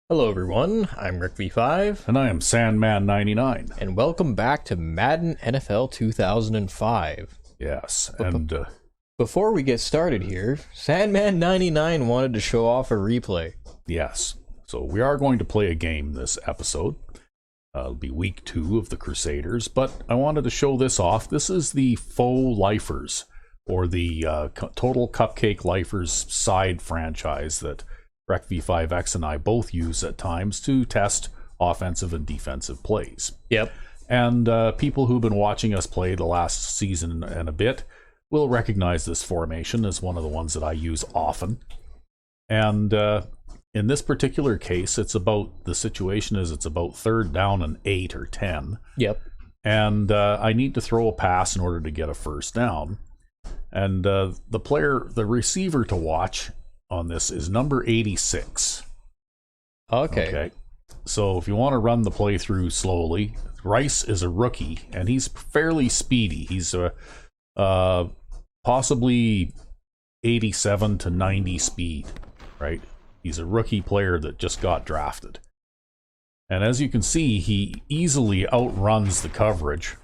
Hello everyone, I'm Rick V5, And I am Sandman99. and welcome back to Madden NFL 2005. Yes, Before we get started here, Sandman99 wanted to show off a replay. yes. So we are going to play a game this episode. It'll be week 2 of the Crusaders, but I wanted to show this off. This is the Faux Lifers, or the Total Cupcake Lifers side franchise that Rec V5X and I both use at times to test offensive and defensive plays. Yep. And people who've been watching us play the last season and a bit will recognize this formation as one of the ones that I use often. And in this particular case, it's about 3rd down and 8 or 10. Yep. And I need to throw a pass in order to get a first down. And the receiver to watch on this is number 86. Okay. So if you want to run the playthrough slowly, Rice is a rookie, and he's fairly speedy. He's possibly 87 to 90 speed, right? He's a rookie player that just got drafted. And as you can see, he easily outruns the coverage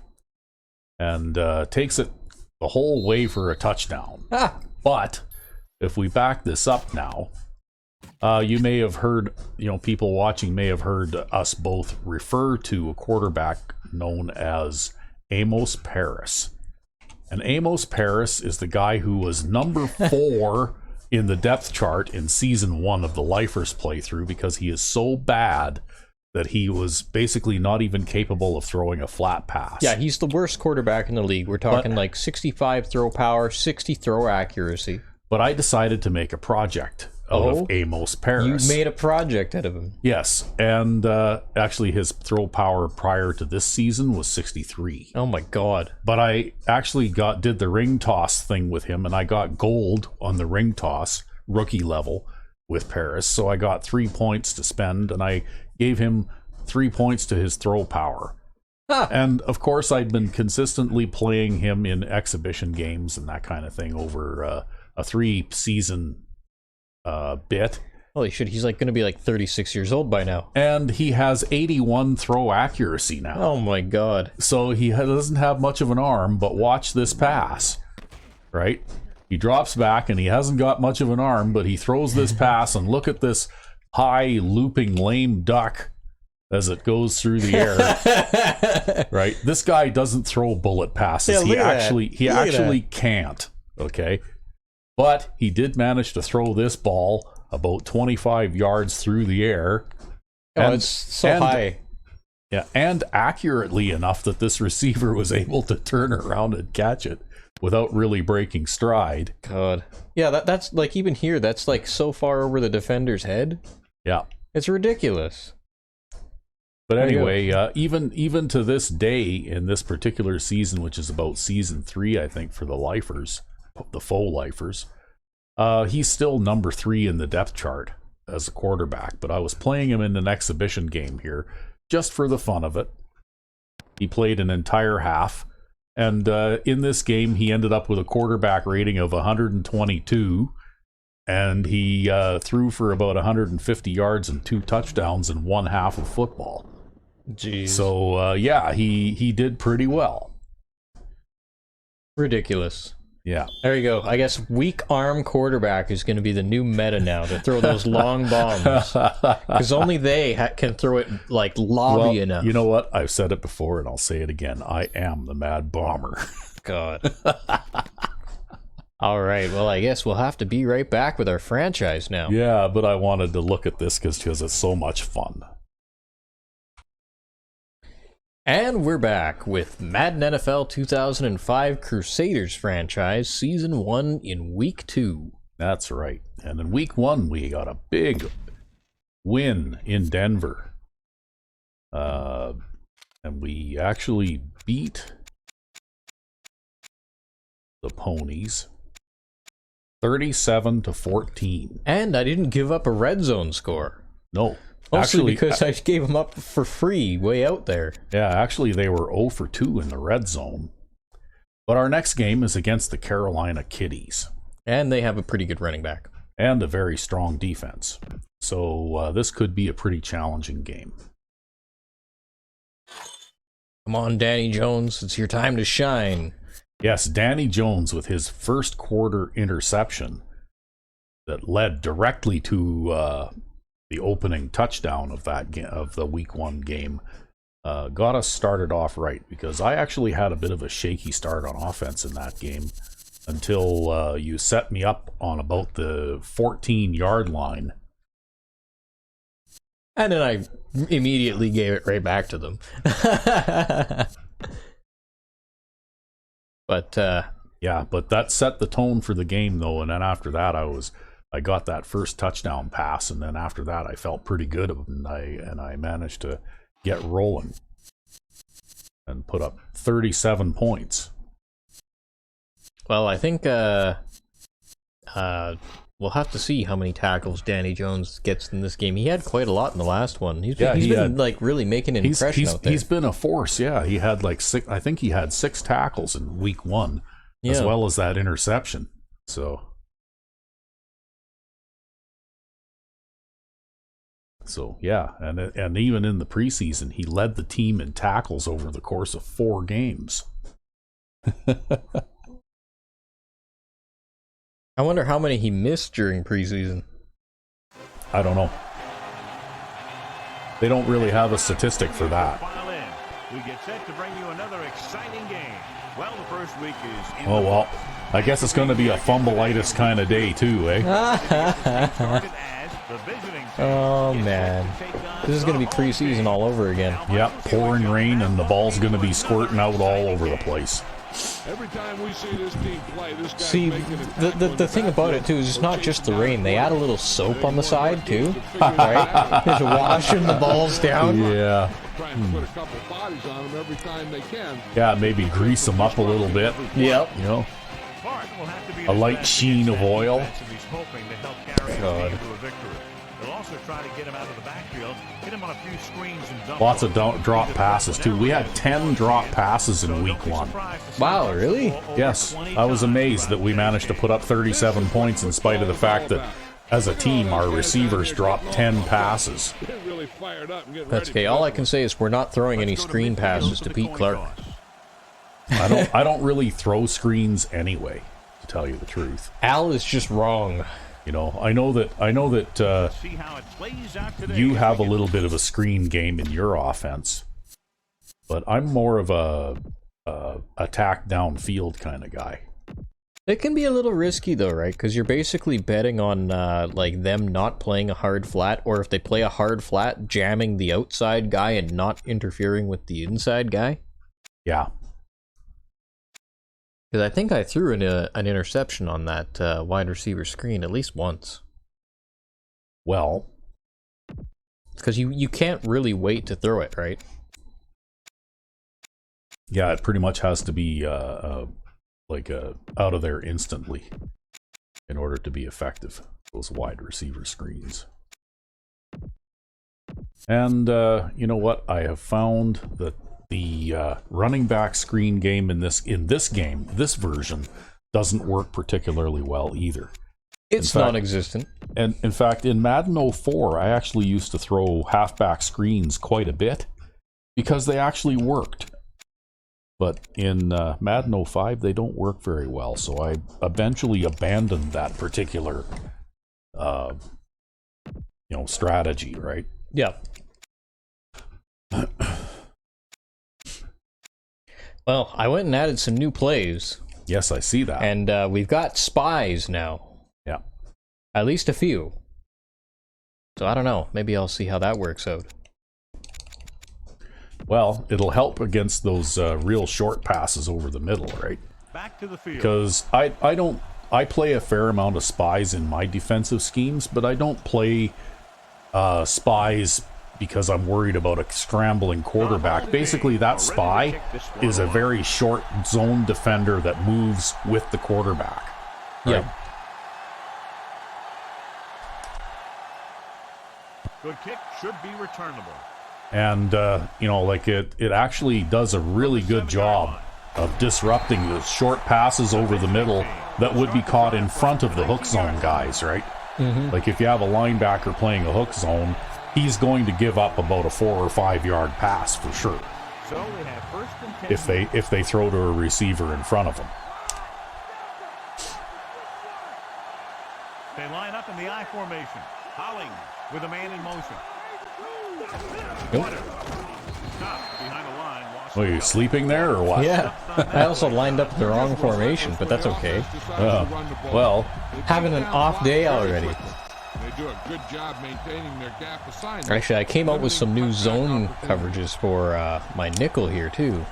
and takes it the whole way for a touchdown. But if we back this up now, you may have heard, people watching may have heard us both refer to a quarterback known as Amos Paris. And Amos Paris is the guy who was number 4 in the depth chart in season 1 of the Lifers playthrough because he is so bad that he was basically not even capable of throwing a flat pass. Yeah, he's the worst quarterback in the league. We're talking like 65 throw power, 60 throw accuracy. But I decided to make a project out of Amos Paris. You made a project out of him. Yes, and actually his throw power prior to this season was 63. Oh my god. But I actually did the ring toss thing with him, and I got gold on the ring toss, rookie level, with Paris. So I got 3 points to spend, and I gave him 3 points to his throw power. And of course I'd been consistently playing him in exhibition games and that kind of thing over a 3-season bit. Holy shit, he's going to be 36 years old by now. And he has 81 throw accuracy now. Oh my god. So he doesn't have much of an arm, but watch this pass, right? He drops back and he hasn't got much of an arm, but he throws this pass, and look at this high looping lame duck as it goes through the air. Right? This guy doesn't throw bullet passes. He actually can't. Okay? But he did manage to throw this ball about 25 yards through the air. It's so high. Yeah, and accurately enough that this receiver was able to turn around and catch it without really breaking stride. God. Yeah, that's even here, that's so far over the defender's head. Yeah. It's ridiculous. But anyway, even to this day in this particular season, which is about season 3, I think, for the Lifers, the Faux Lifers, he's still number 3 in the depth chart as a quarterback. But I was playing him in an exhibition game here just for the fun of it. He played an entire half, and in this game he ended up with a quarterback rating of 122, and he threw for about 150 yards and 2 touchdowns in one half of football. Jeez. So yeah, he did pretty well. Ridiculous. Yeah. There you go. I guess weak arm quarterback is going to be the new meta now, to throw those long bombs. Because only they can throw it lobby enough. You know what? I've said it before and I'll say it again. I am the Mad Bomber. God. All right. Well, I guess we'll have to be right back with our franchise now. Yeah, but I wanted to look at this because it's so much fun. And we're back with Madden NFL 2005 Crusaders franchise, Season 1 in Week 2. That's right. And in Week 1, we got a big win in Denver. And we actually beat the Ponies 37-14. And I didn't give up a red zone score. No. Mostly because I gave them up for free way out there. Yeah, actually they were 0 for 2 in the red zone. But our next game is against the Carolina Kitties. And they have a pretty good running back. And a very strong defense. So this could be a pretty challenging game. Come on, Danny Jones. It's your time to shine. Yes, Danny Jones with his first quarter interception that led directly to the opening touchdown of of the week 1 game. Got us started off right, because I actually had a bit of a shaky start on offense in that game until you set me up on about the 14-yard line. And then I immediately gave it right back to them. But yeah, but that set the tone for the game, though. And then after that, I got that first touchdown pass, and then after that, I felt pretty good, and I managed to get rolling and put up 37 points. Well, I think we'll have to see how many tackles Danny Jones gets in this game. He had quite a lot in the last one. He's been like really making an impression out there. He's been a force, yeah. He had like 6. I think he had 6 tackles in week 1, as well as that interception. So yeah, and even in the preseason, he led the team in tackles over the course of 4 games. I wonder how many he missed during preseason. I don't know. They don't really have a statistic for that. We get set to bring you another exciting game. Well, the first week is Oh, well, I guess it's going to be a fumbleitis kind of day, too, eh? Oh, man. This is going to be preseason all over again. Yep, pouring rain, and the ball's going to be squirting out all over the place. Every time we see this team play, this guy's See, the thing about it, too, is it's not just the rain. They add a little soap on the side, too. Right? Just washing the balls down. Yeah. trying to put a couple bodies on them every time they can. Yeah, maybe grease them up a little bit. Yep. You know, a light sheen of oil. God. Lots of drop passes, too. We had 10 drop passes in week 1. Wow, really? Yes. I was amazed that we managed to put up 37 points in spite of the fact that, as a team, our receivers dropped 10 passes. That's okay. All I can say is we're not throwing any screen passes to Pete Clark. I don't really throw screens anyway, to tell you the truth. Al is just wrong. You know, I know that you have a little bit of a screen game in your offense, but I'm more of a attack downfield kind of guy. It can be a little risky though, right? Because you're basically betting on like them not playing a hard flat, or if they play a hard flat, jamming the outside guy and not interfering with the inside guy. Yeah. Because I think I threw an interception on that wide receiver screen at least once. Well, because you can't really wait to throw it, right? Yeah, it pretty much has to be out of there instantly in order to be effective, those wide receiver screens. And you know what? I have found that the running back screen game in this version doesn't work particularly well either. It's non-existent. And in fact, in Madden 04, I actually used to throw halfback screens quite a bit because they actually worked. But in Madden 05, they don't work very well, so I eventually abandoned that particular strategy, right? Yeah. Well, I went and added some new plays. Yes, I see that. And we've got spies now. Yeah. At least a few. So I don't know. Maybe I'll see how that works out. Well, it'll help against those real short passes over the middle, right? Back to the field. Because I play a fair amount of spies in my defensive schemes, but I don't play spies because I'm worried about a scrambling quarterback. Basically, that spy is a very short zone defender that moves with the quarterback. Right? Yeah. Good kick should be returnable. And, it actually does a really good job of disrupting the short passes over the middle that would be caught in front of the hook zone guys, right? Like if you have a linebacker playing a hook zone, he's going to give up about a 4 or 5 yard pass for sure. So we have first and 10. If they throw to a receiver in front of him. They line up in the I formation. Holling with a man in motion. Stopped behind the line. Are you sleeping there or what? Yeah, I also lined up the wrong formation, but that's okay. Well, Having an off day already. They do a good job maintaining their gap assignment. Actually, I came out with some new zone coverages for my nickel here, too.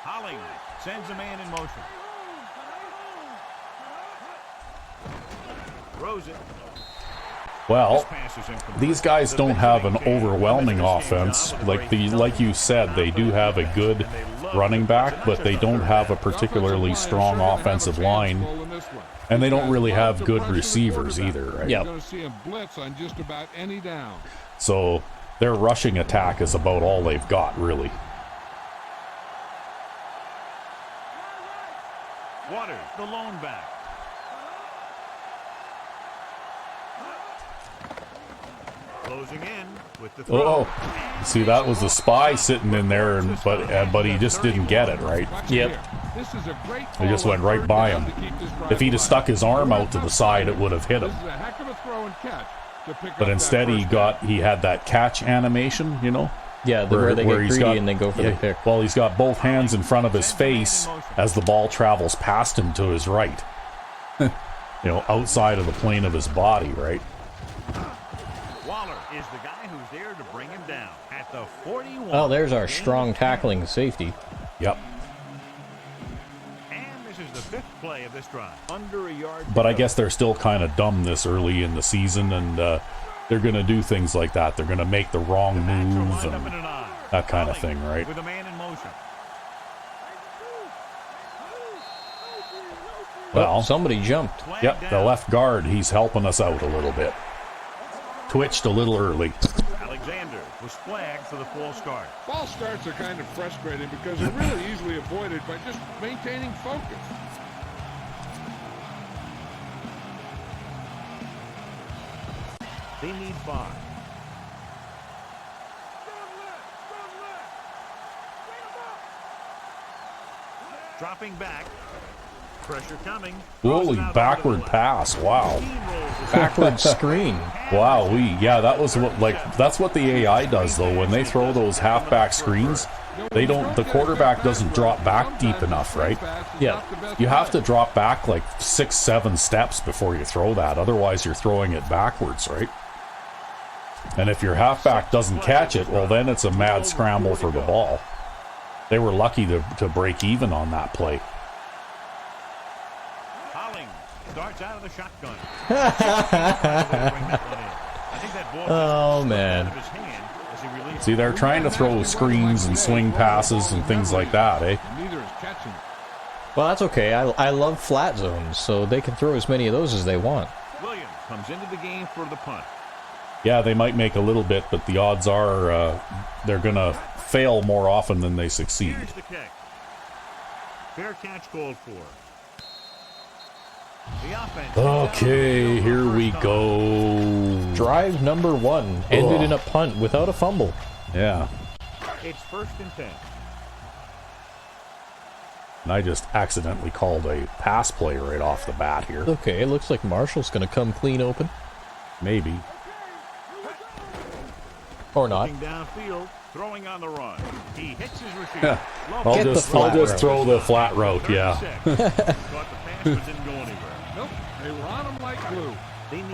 Holling sends a man in motion. Throws it. well, these guys don't have an overwhelming offense. Like you said, they do have a good running back, but they don't have a particularly strong offensive line. And they don't really have good receivers either, right? Yep. So their rushing attack is about all they've got, really. Waters, the lone back. Closing in with the throw. Oh, see, that was a spy sitting in there, but he just didn't get it, right? Yep. He just went right by him. If he'd have stuck his arm out to the side, it would have hit him. But instead, he had that catch animation, you know? Yeah, where they get greedy and they go for the pick. Well, he's got both hands in front of his face as the ball travels past him to his right. You know, outside of the plane of his body, right? Waller is the guy who's there to bring him down at the 41. Oh, there's our strong tackling safety. Yep. And this is the fifth play of this drive. Under a yard. But I guess they're still kind of dumb this early in the season, and they're going to do things like that. They're going to make the wrong move and that kind of thing, right? With a man in motion. Well, somebody jumped. Yep, the left guard, he's helping us out a little bit. Twitched a little early. Alexander was flagged for the false start. False starts are kind of frustrating because they're really easily avoided by just maintaining focus. They need 5. Dropping back. Pressure coming. Holy backward pass. Wow. Backward screen. Wow, that was that's what the AI does though. When they throw those halfback screens, the quarterback doesn't drop back deep enough, right? Yeah. You have to drop back like 6-7 steps before you throw that. Otherwise you're throwing it backwards, right? And if your halfback doesn't catch it, well then it's a mad scramble for the ball. They were lucky to break even on that play. Starts out of the shotgun. Oh, man. See, they're trying to throw screens and swing passes and things like that, eh? Well, that's okay. I love flat zones, so they can throw as many of those as they want. Williams comes into the game for the punt. Yeah, they might make a little bit, but the odds are they're going to fail more often than they succeed. Here's the kick. Fair catch called for. Okay, here we go. Drive number 1 ended in a punt without a fumble. Yeah. It's 1st and 10. And I just accidentally called a pass play right off the bat here. Okay, it looks like Marshall's going to come clean open. Maybe. Or not. Downfield, throwing on the run. He hits his receiver. I'll just throw the flat route, yeah. Caught the pass but didn't go anywhere. Nope, they were on him like glue.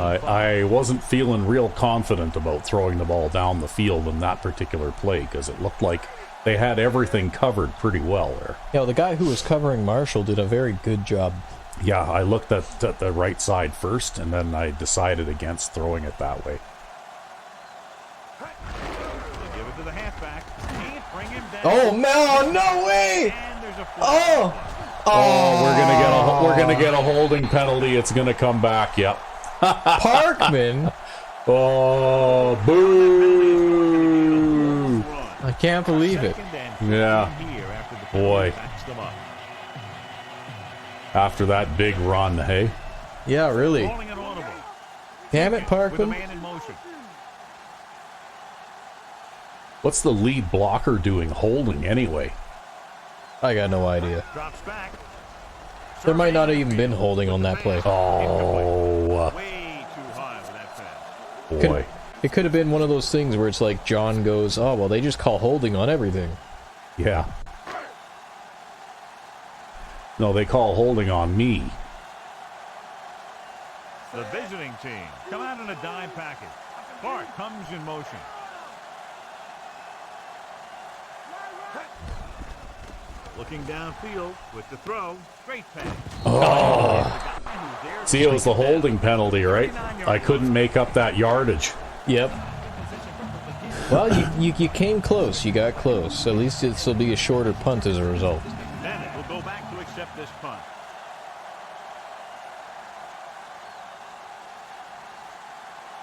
I wasn't feeling real confident about throwing the ball down the field in that particular play because it looked like they had everything covered pretty well there. Yeah, the guy who was covering Marshall did a very good job. Yeah, I looked at the right side first, and then I decided against throwing it that way. They give it to the halfback. Can't bring him down. Oh, no way! And there's a flag. Oh! We're gonna get a holding penalty. It's gonna come back. Yep. Parkman. Oh, boo! I can't believe it. Yeah. Boy. After that big run, hey. Yeah, really. Calling an audible. Damn it, With a Parkman. man in motion. What's the lead blocker doing holding anyway? I got no idea. Drops back. There might not have even been holding on that play. Oh, Way too high with that pass. boy. It could have been one of those things where it's like John goes, oh, well, they just call holding on everything. Yeah. No, they call holding on me. The visiting team come out in a dime package. Clark comes in motion. Looking downfield with the throw. Great pass. See, it was the holding penalty, right? I couldn't make up that yardage. Yep. Well, you came close. You got close. At least it'll be a shorter punt as a result. Bennett will go back to accept this punt.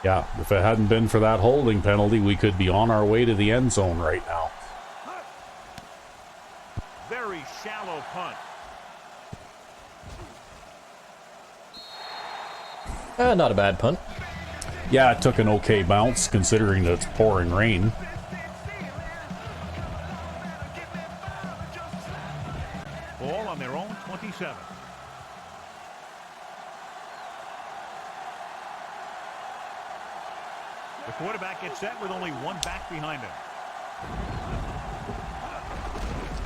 Yeah, if it hadn't been for that holding penalty, we could be on our way to the end zone right now. Very shallow punt. Not a bad punt. Yeah, it took an okay bounce considering that it's pouring rain. Ball on their own 27. The quarterback gets set with only one back behind him.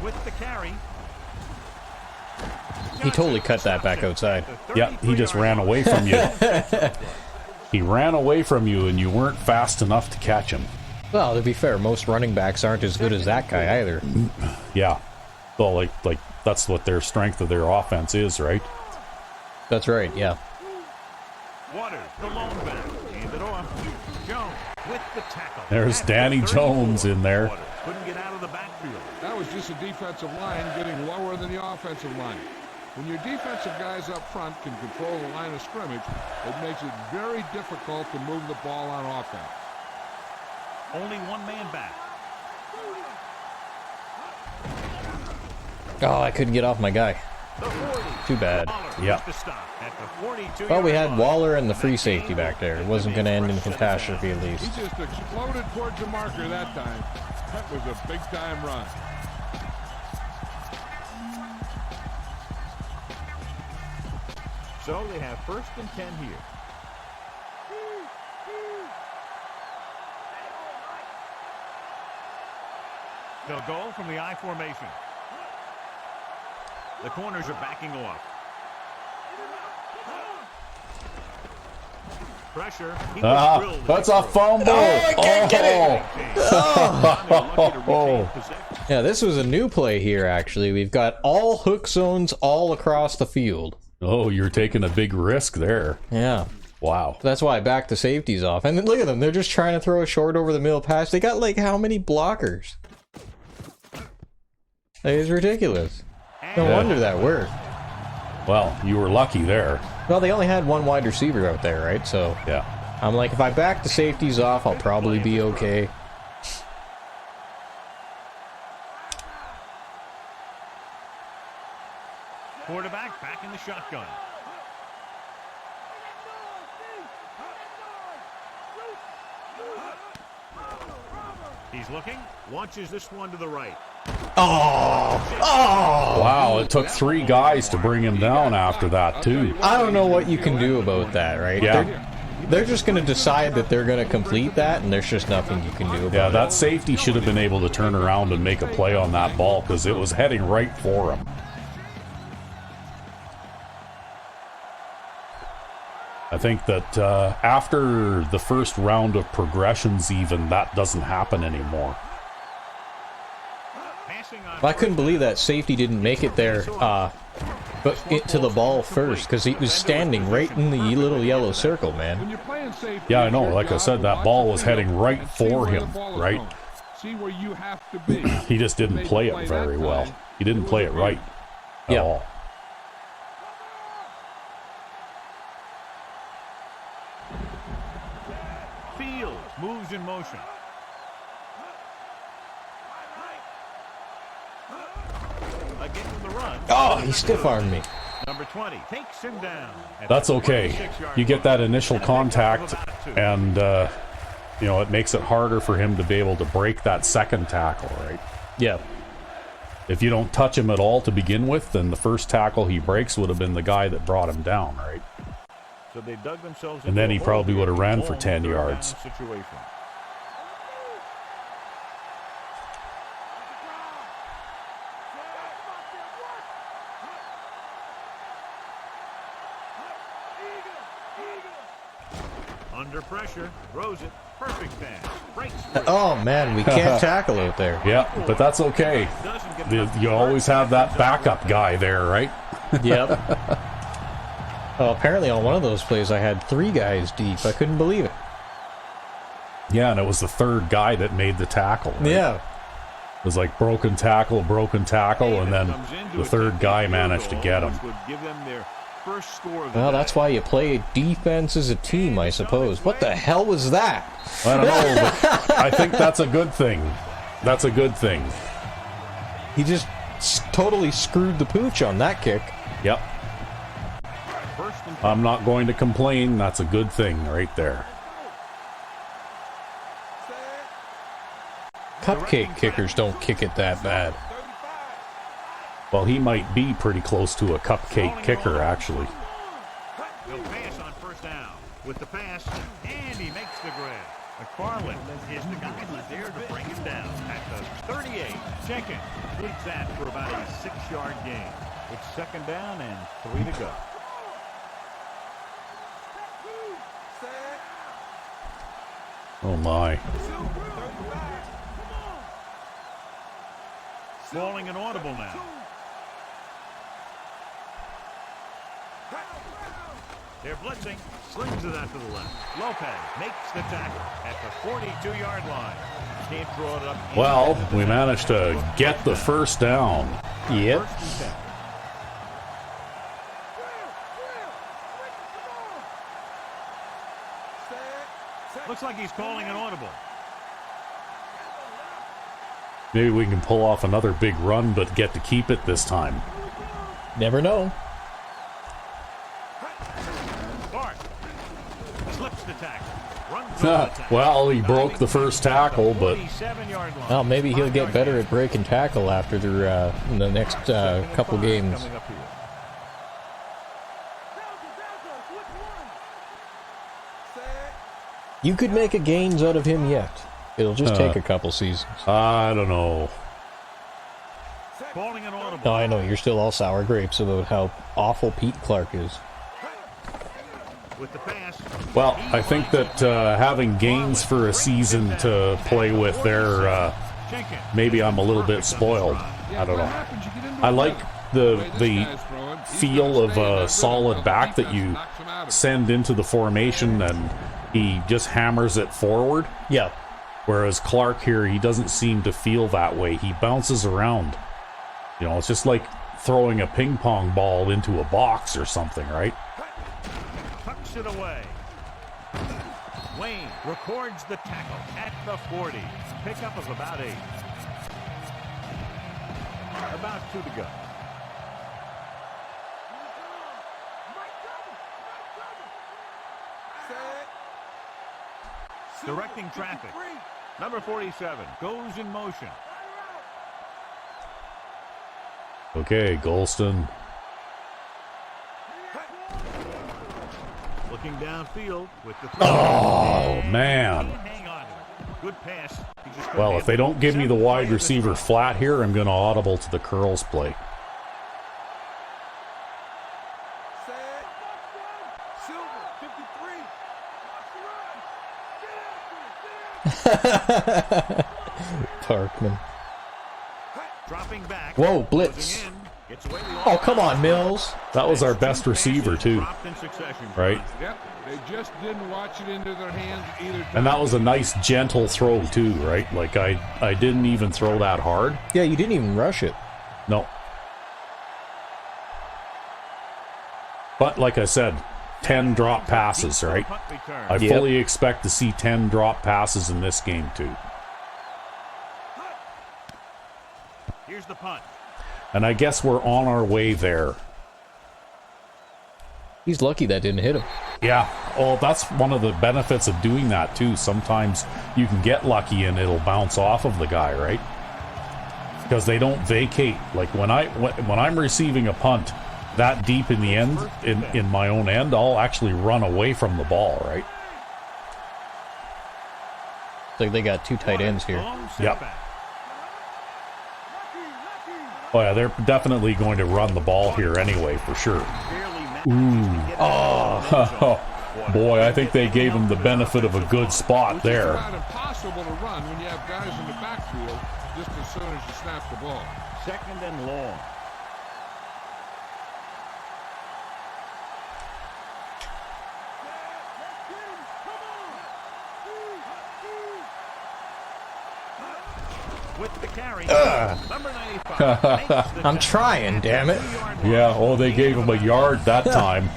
With the carry. He totally cut that back outside. Yeah, he just ran away from you. He ran away from you and you weren't fast enough to catch him. Well, to be fair, most running backs aren't as good as that guy either. Yeah. So, like that's what their strength of their offense is, right? That's right, yeah. Waters, the lone back. Hand it off. Jones with the tackle. There's At Danny the 34. Jones in there. Waters couldn't get out of the backfield. That was just a defensive line getting lower than the offensive line. When your defensive guys up front can control the line of scrimmage, it makes it very difficult to move the ball on offense. Only one man back. Oh, I couldn't get off my guy. The 40. Too bad. Waller Yep. with the stop at the 42. Well, we had Waller and the free safety back there. It wasn't going to end in catastrophe, at least. He just exploded towards the marker that time. That was a big-time run. So they have 1st and 10 here. They'll go from the I formation. The corners are backing off. Pressure. He was drilled with That's the a throw. fumble. I can't get it. Oh. Yeah, this was a new play here, actually. We've got all hook zones all across the field. Oh, you're taking a big risk there. Yeah. Wow. That's why I backed the safeties off. And then look at them. They're just trying to throw a short over the middle pass. They got, like, how many blockers? Like, it's ridiculous. No wonder that worked. Well, you were lucky there. Well, they only had one wide receiver out there, right? So Yeah. I'm like, if I back the safeties off, I'll probably be okay. Quarterback back in the shotgun. He's looking, launches this one to the right. Wow, it took 3 guys to bring him down after that, too. I don't know what you can do about that, right? Yeah. They're just going to decide that they're going to complete that, and there's just nothing you can do about Yeah, it. that safety should have been able to turn around and make a play on that ball because it was heading right for him. I think that after the first round of progressions even, that doesn't happen anymore. Passing on I couldn't believe that safety didn't make it there, but to the ball first, because he was standing right in the little yellow circle, man. When you're playing safety, Yeah, I know. your Like I job said, to that watch ball the was field heading right and see for where the him, ball is right? going. See where you have to be. He just didn't Made play the it play very that well. time. He didn't play it right at Yeah. all. Fields moves in motion. Again with the run. Oh, he stiff-armed me. Number 20 takes him down. That's okay. You get that initial contact, and you know, it makes it harder for him to be able to break that second tackle, right? Yeah. If you don't touch him at all to begin with, then the first tackle he breaks would have been the guy that brought him down, right? So they dug themselves And then he probably would have ran for 10 yards. Situation. Under pressure, throws it, perfect pass, breaks free. Oh man, we can't tackle out there. Yeah, but that's okay. You always have that backup guy there, right? Yep. Oh, apparently on one of those plays I had 3 guys deep. I couldn't believe it. Yeah, and it was the third guy that made the tackle. Right? Yeah. It was like broken tackle, and then the third guy managed to get him. Well, that's why you play defense as a team, I suppose. What the hell was that? I don't know, but I think that's a good thing. That's a good thing. He just totally screwed the pooch on that kick. Yep. I'm not going to complain. That's a good thing right there. Cupcake kickers don't kick it that bad. Well, he might be pretty close to a cupcake kicker, actually. He'll pass on first down with the pass, and he makes the grab. McFarland is the guy who's there to bring him down at the 38. Jenkins completes that for about a 6-yard gain. It's second down and 3 to go. Oh my. Calling an audible now. They're blitzing. Slings it out to the left. Lopez makes the tackle at the 42-yard line. Can't draw it up. Well, we managed to get the first down. Yep. Looks like he's calling an audible. Maybe we can pull off another big run, but get to keep it this time. Never know. Clark slips the tackle. Runs the tackle. Well, he broke the first tackle, but Well, maybe he'll get better at breaking tackle after the next couple games. You could make a gains out of him yet. It'll just take a couple seasons. I don't know. Calling an audible. No, I know, you're still all sour grapes about how awful Pete Clark is. With the pass. Well, I think that having gains for a season to play with there, maybe I'm a little bit spoiled. I don't know. I like the feel of a solid back that you send into the formation and he just hammers it forward. Yeah. Whereas Clark here, he doesn't seem to feel that way. He bounces around. You know, it's just like throwing a ping pong ball into a box or something, right? Tucks it away. Wayne records the tackle at the 40. Pickup of about 8. About 2 to go. Directing traffic. Number 47 goes in motion. Okay, Golston. Looking downfield with the Oh, man. Hang on. Good pass. Well, if they don't give me the wide receiver flat here, I'm going to audible to the curls play. Parkman. Dropping back. Whoa, blitz. Oh, come on, Mills. That was our best receiver, too. Right? Yep, they just didn't watch it into their hands either time. And that was a nice, gentle throw, too, right? Like, I didn't even throw that hard. Yeah, you didn't even rush it. No. But, like I said, 10 drop passes, right? I fully expect to see 10 drop passes in this game, too. Here's the punt. And I guess we're on our way there. He's lucky that didn't hit him. Yeah, well, that's one of the benefits of doing that too. Sometimes you can get lucky and it'll bounce off of the guy, right? Because they don't vacate. Like when I'm receiving a punt that deep in the end, in my own end, I'll actually run away from the ball, right? Like they got two tight ends here. Yep. Oh yeah, they're definitely going to run the ball here anyway, for sure. Ooh. Oh, boy, I think they gave him the benefit of a good spot there. It's not impossible to run when you have guys in the backfield just as soon as you snap the ball. Second and long. With the carry, number 95. I'm trying, damn it. Yeah, oh, they gave him a yard that time.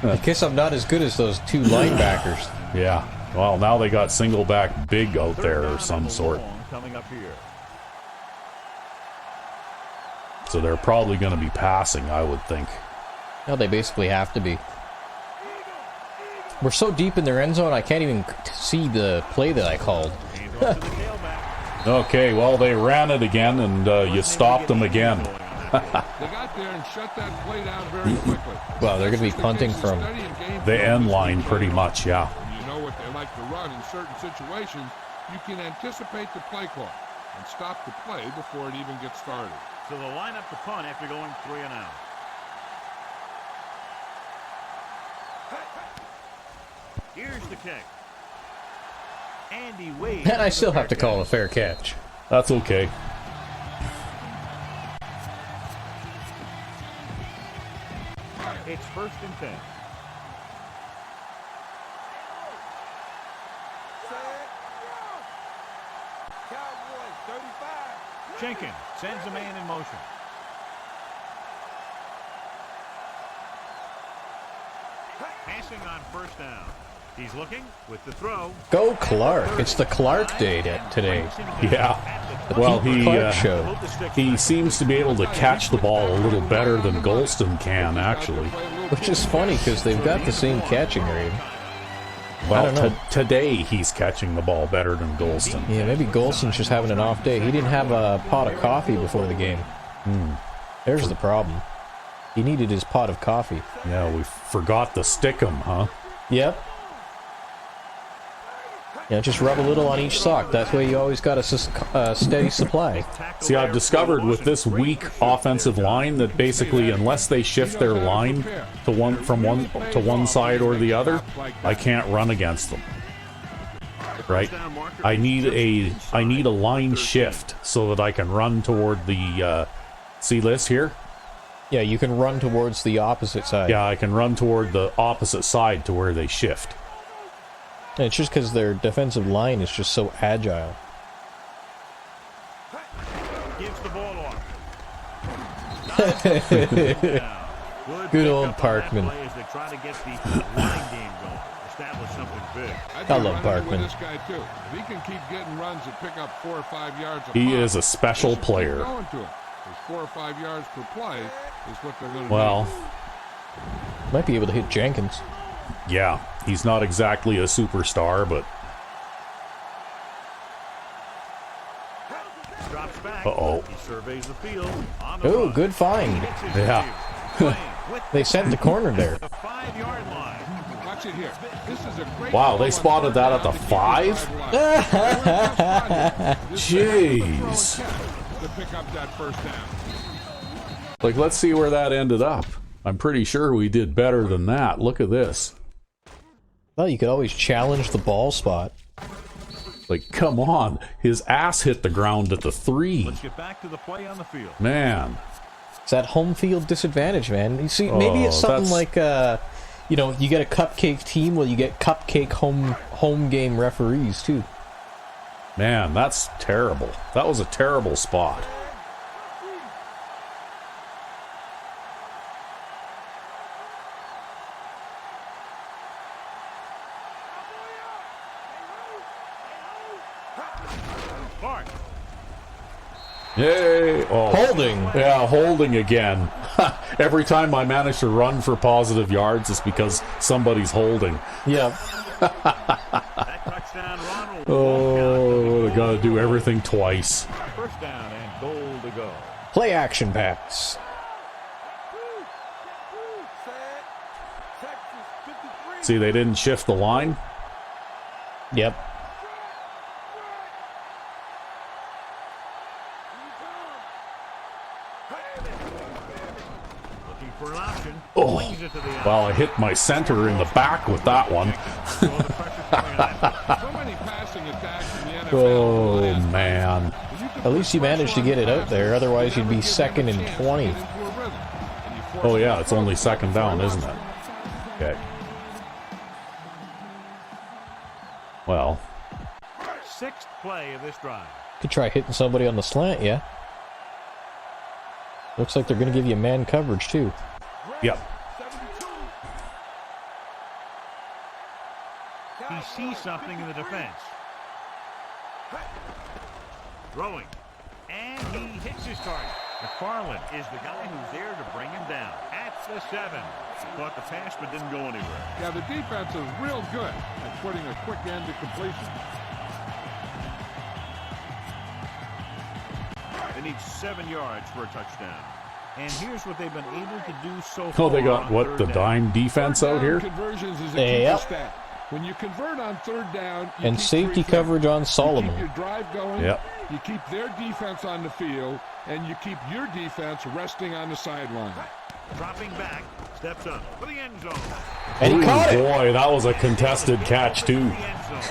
I guess I'm not as good as those two linebackers. Yeah, well, now they got single back big out there or some sort. Coming up here. So they're probably going to be passing, I would think. No, they basically have to be. We're so deep in their end zone, I can't even see the play that I called. Okay, well, they ran it again, and you stopped them again. They got there and shut that play down very quickly. Well, they're going to be punting from the end line pretty much, yeah. You know what they like to run in certain situations. You can anticipate the play call and stop the play before it even gets started. So they'll line up the punt after going 3 and out. Here's the kick. Andy Wade. And I still have to call a fair catch. That's okay. It's 1st and 10. Jenkins sends a man in motion. Passing on 1st down. He's looking with the throw. Go Clark. It's the Clark day today. Yeah. Well, Show. he seems to be able to catch the ball a little better than Golston can, actually. Which is funny because they've got the same catching rate. Well, I don't know. today he's catching the ball better than Golston. Yeah, maybe Golston's just having an off day. He didn't have a pot of coffee before the game. There's the problem. He needed his pot of coffee. Yeah, we forgot to stick him, huh? Yep. Yeah, just rub a little on each sock. That way you always got a steady supply. See, I've discovered with this weak offensive line that basically, unless they shift their line to one side or the other, I can't run against them. Right? I need a line shift so that I can run toward the see this here? Yeah, you can run towards the opposite side. Yeah, I can run toward the opposite side to where they shift. And it's just because their defensive line is just so agile. Gives the ball off. Good old Parkman. As they try to get the running game going, establish something big. I love Parkman. This guy too. If he can keep getting runs that pick up 4 or 5 yards. He is a special player. Going to him. 4 or 5 yards per play is what they're going to Well, do. Might be able to hit Jenkins. yeah, he's not exactly a superstar, but Drops back. uh-oh. He surveys the field. On the Oh, run. good find. Yeah. They sent the corner there. The 5-yard line. Watch it here. This is a great Wow, they ball spotted that at the on 5? Jeez. To pick up that 1st down. Like, let's see where that ended up. I'm pretty sure we did better than that. Look at this. Well, you could always challenge the ball spot. Like, come on. His ass hit the ground at the 3. Let's get back to the play on the field. Man. It's that home field disadvantage, man. You see, maybe it's something like, you know, you get a cupcake team, well, you get cupcake home game referees, too. Man, that's terrible. That was a terrible spot. Clark. Yay! Oh. Holding. Yeah, holding again. Every time I manage to run for positive yards, it's because somebody's holding. Yep. That touchdown, Ronald. Oh, I gotta do everything twice. First down and goal to go. Play action pass. See, they didn't shift the line. Yep. Looking for an option. Oh, Swings it to the end. well, I hit my center in the back with that one. So many passing attacks in the NFL. Oh, man. At least you managed to get it out there. Otherwise, you'd be second and 20. Oh, yeah, it's only second down, isn't it? Okay. Well, Sixth play of this drive. Could try hitting somebody on the slant, yeah. Looks like they're going to give you man coverage, too. yep. He sees something in the defense. Throwing. And he hits his target. McFarland is the guy who's there to bring him down. At the 7. Caught the pass but didn't go anywhere. Yeah, the defense is real good at putting a quick end to completion. They need 7 yards for a touchdown. And here's what they've been able to do so far. Oh, they got, on what, third the down. dime defense Third out down here? Conversions is a Yep. key stat. When you convert on third down, you And keep safety 3 things. coverage on You Solomon. keep your drive going. Yep. You keep their defense on the field, and you keep your defense resting on the sideline. Dropping back. Steps up for the end zone. And he Ooh, caught it. boy, that was a contested catch, too. The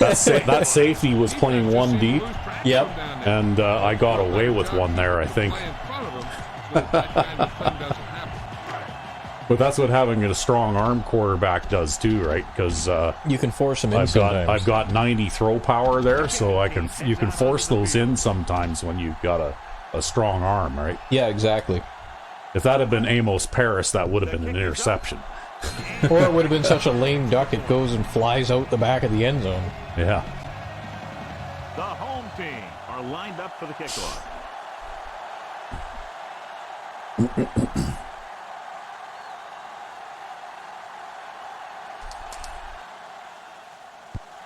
end zone. That safety was playing one deep, Yep. and I got away with one there, I think. Play in front of him so that that kind of thing doesn't happen. But that's what having a strong arm quarterback does too, right? Because You can force him in I've sometimes. got 90 throw power there, so you can force those in sometimes when you've got a strong arm, right? Yeah, exactly. If that had been Amos Paris, that would have been an interception. Or it would have been such a lame duck it goes and flies out the back of the end zone. Yeah. The home team are lined up for the kickoff.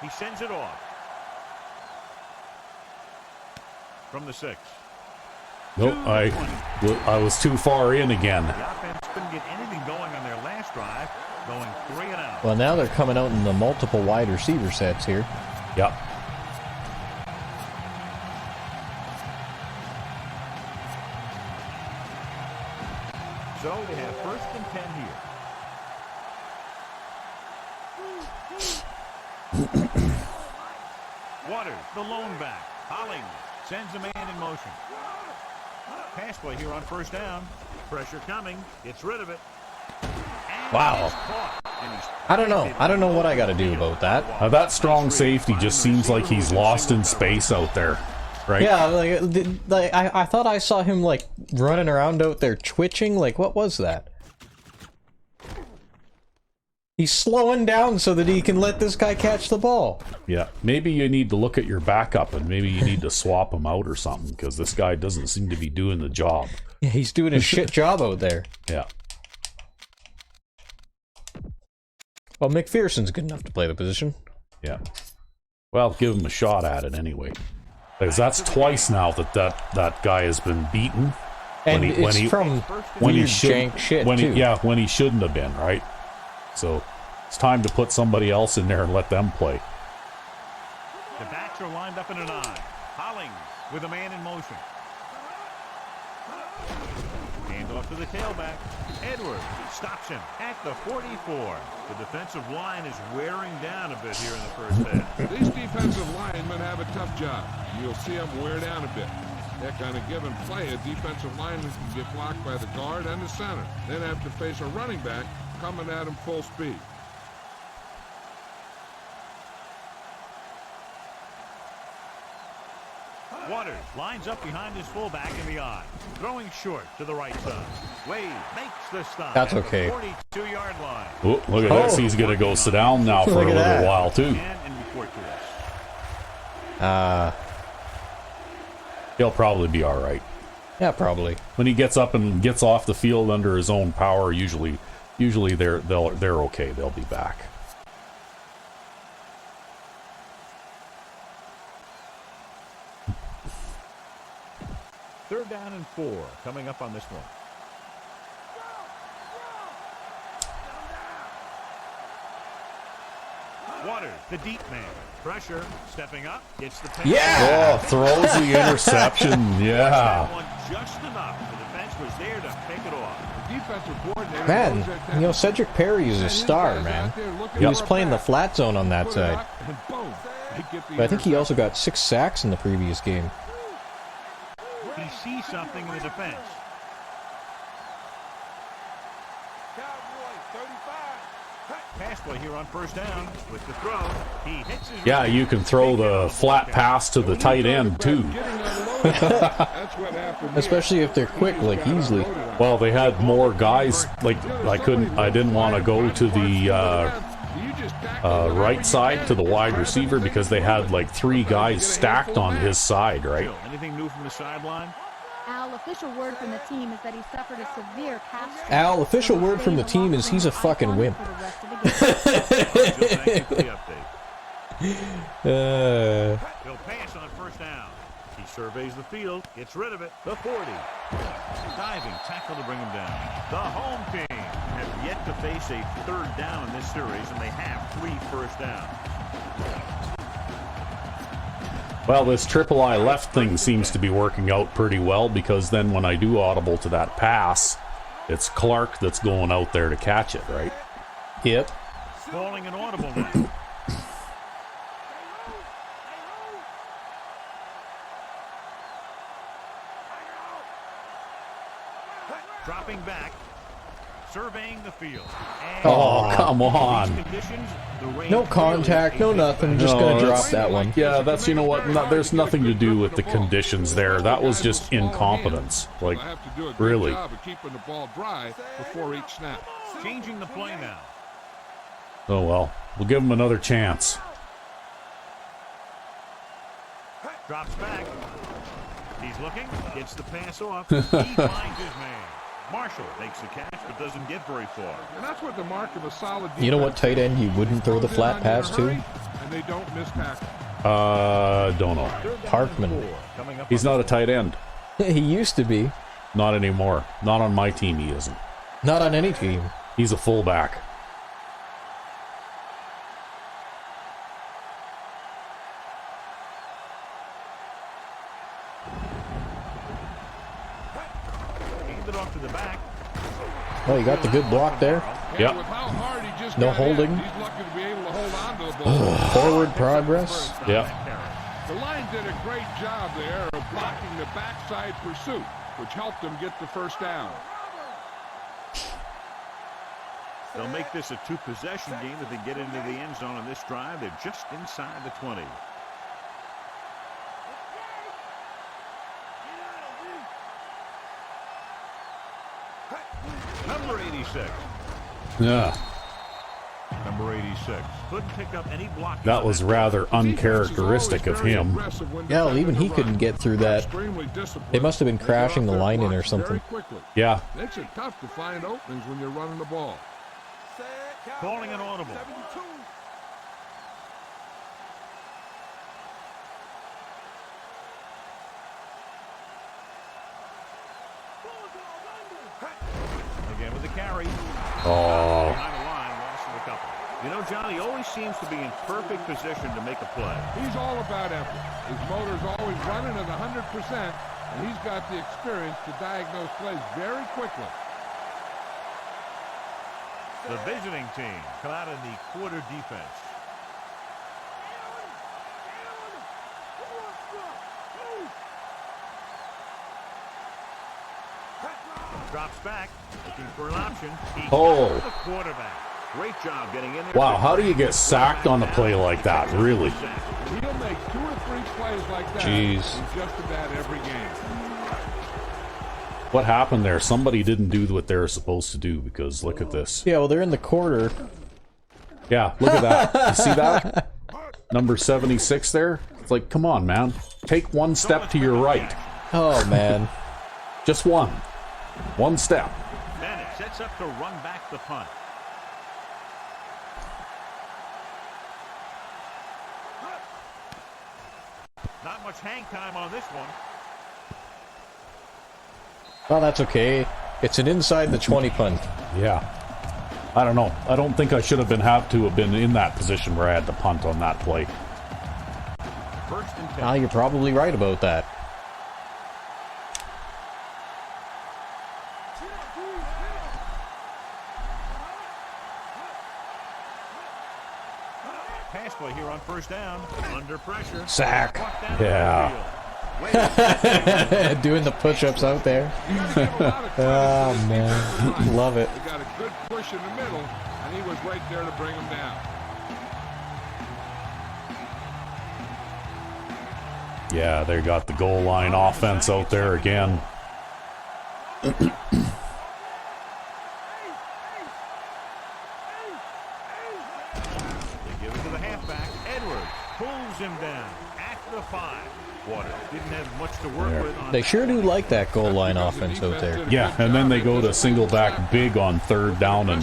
He sends it off. From the 6. Nope, I was too far in again. The offense couldn't get anything going on their last drive, going 3 and out. Well, now they're coming out in the multiple wide receiver sets here. Yep. So they have 1st and 10 here. Waters, the lone back. Hollings sends a man in motion. Pass play here on 1st down. Pressure coming. Gets rid of it. And Wow. he's caught. And he's I don't know. I don't know what I got to do about that. That strong safety just seems like he's lost in space out there, right? Yeah, I thought I saw him like running around out there twitching. Like, what was that? He's slowing down so that he can let this guy catch the ball. Yeah. Maybe you need to look at your backup and maybe you need to swap him out or something because this guy doesn't seem to be doing the job. Yeah, he's doing a shit job out there. Yeah. Well, McPherson's good enough to play the position. Yeah. Well, give him a shot at it anyway. Because that's twice now that guy has been beaten. And it's from when he weird shouldn't, jank shit, when too. when he shouldn't have been, right? So it's time to put somebody else in there and let them play. The backs are lined up in an eye. Hollings with a man in motion. Hand off to the tailback. Edwards stops him at the 44. The defensive line is wearing down a bit here in the first half. These defensive linemen have a tough job. You'll see them wear down a bit. Heck, on a given play, a defensive lineman can get blocked by the guard and the center, then have to face a running back coming at him full speed. Waters lines up behind his fullback in the eye. Throwing short to the right side. Wade makes the stop. That's at the okay. 42-yard line. Oh, look at this. He's going to go sit down now for a Look at little that. while, too. And report to us. He'll probably be all right. Yeah, probably. When he gets up and gets off the field under his own power, usually they're okay. They'll be back. Third down and 4 coming up on this one. Waters, the deep man. Pressure, stepping up, gets the pass. Oh, throws the interception. Yeah. That one just enough. The defense was there to pick it off. The defensive coordinator Man, knows that you know, Cedric Perry is a star, man. He was playing the flat zone on that side. And boom, they get the But I think he also got 6 sacks in the previous game. He sees something in the defense. Pass play here on first down with the throw. He hits his Yeah, you can throw the flat pass to the tight end too. That's what happened. Especially if they're quick, like Easley. Well, they had more guys. Like I didn't want to go to the right side to the wide receiver because they had like 3 guys stacked on his side, right? Anything new from the sideline? Al, official word from the team is that he suffered a severe calf strain. Al, official word from the team is he's a fucking wimp. Thank you for the update. He'll pass on first down. He surveys the field, gets rid of it. The 40. Diving tackle to bring him down. The home team have yet to face a third down in this series, and they have 3 first downs. Well, this triple I left thing seems to be working out pretty well because then when I do audible to that pass, it's Clark that's going out there to catch it, right? Yep. Calling an audible now. Dropping back, surveying the field. And Oh, come on. in these conditions, the rain No contact, no nothing. Just gonna drop that one. Yeah, that's, you know what, there's nothing to do with the conditions there. That was just incompetence. Like, They'll have to do a good really. job of keeping the ball dry before each snap. Changing the play now. Oh well, we'll give him another chance. Drops back. He's looking, gets the pass off. He finds his man. Marshall makes the catch but doesn't get very far. And that's what the mark of a solid You know what tight end you wouldn't throw the flat pass to? And they don't miss tackle. Don't know. Parkman. Coming up He's not a tight end. He used to be. Not anymore. Not on my team, he isn't. Not on any team. He's a fullback. handed off to the back. Oh, you got the good block there. Yep. With how hard he just No got in, holding. he's lucky to be able to hold on to the ball. Forward progress. Yep. The line did a great job there of blocking the backside pursuit, which helped them get the first down. They'll make this a 2-possession game if they get into the end zone on this drive. They're just inside the 20. Number 86. Yeah. Number 86. Couldn't pick up any block. That was rather uncharacteristic of him. Yeah, well, even he couldn't get through that. They must have been crashing the line in or something. Yeah. Makes it tough to find openings when you're running the ball. Calling an audible. Again with the carry. Oh. Behind the line, loss of a couple. You know, Johnny always seems to be in perfect position to make a play. He's all about effort. His motor's always running at 100%, and he's got the experience to diagnose plays very quickly. The visiting team come out in the quarter defense. Drops back, looking for an option. He Oh. got the quarterback. Great job getting in there. Wow, how do you get sacked on a play like that, really? He'll make 2 or 3 plays like that Jeez. in just about every game. What happened there? Somebody didn't do what they were supposed to do, because look at this. Yeah, well, they're in the quarter. Yeah, look at that. You see that? Number 76 there? It's like, come on, man. Take one step to your right. Oh, man. Just one. One step. Bennett sets up to run back the punt. Not much hang time on this one. Well, that's okay. It's an inside the 20 punt. Yeah. I don't know. I don't think I should have been in that position where I had to punt on that play. First and 10. Ah, you're probably right about that. Pass play here on first down. Under pressure. Sack. Yeah. Doing the push-ups out there. Oh, man. Love it. They got a good push in the middle, and he was right there to bring him down. Yeah, they got the goal line offense out there again. Pulls him down at the 5. Waters didn't have much to work with. They sure do like that goal line offense out there. Yeah, and then they go to single back big on third down and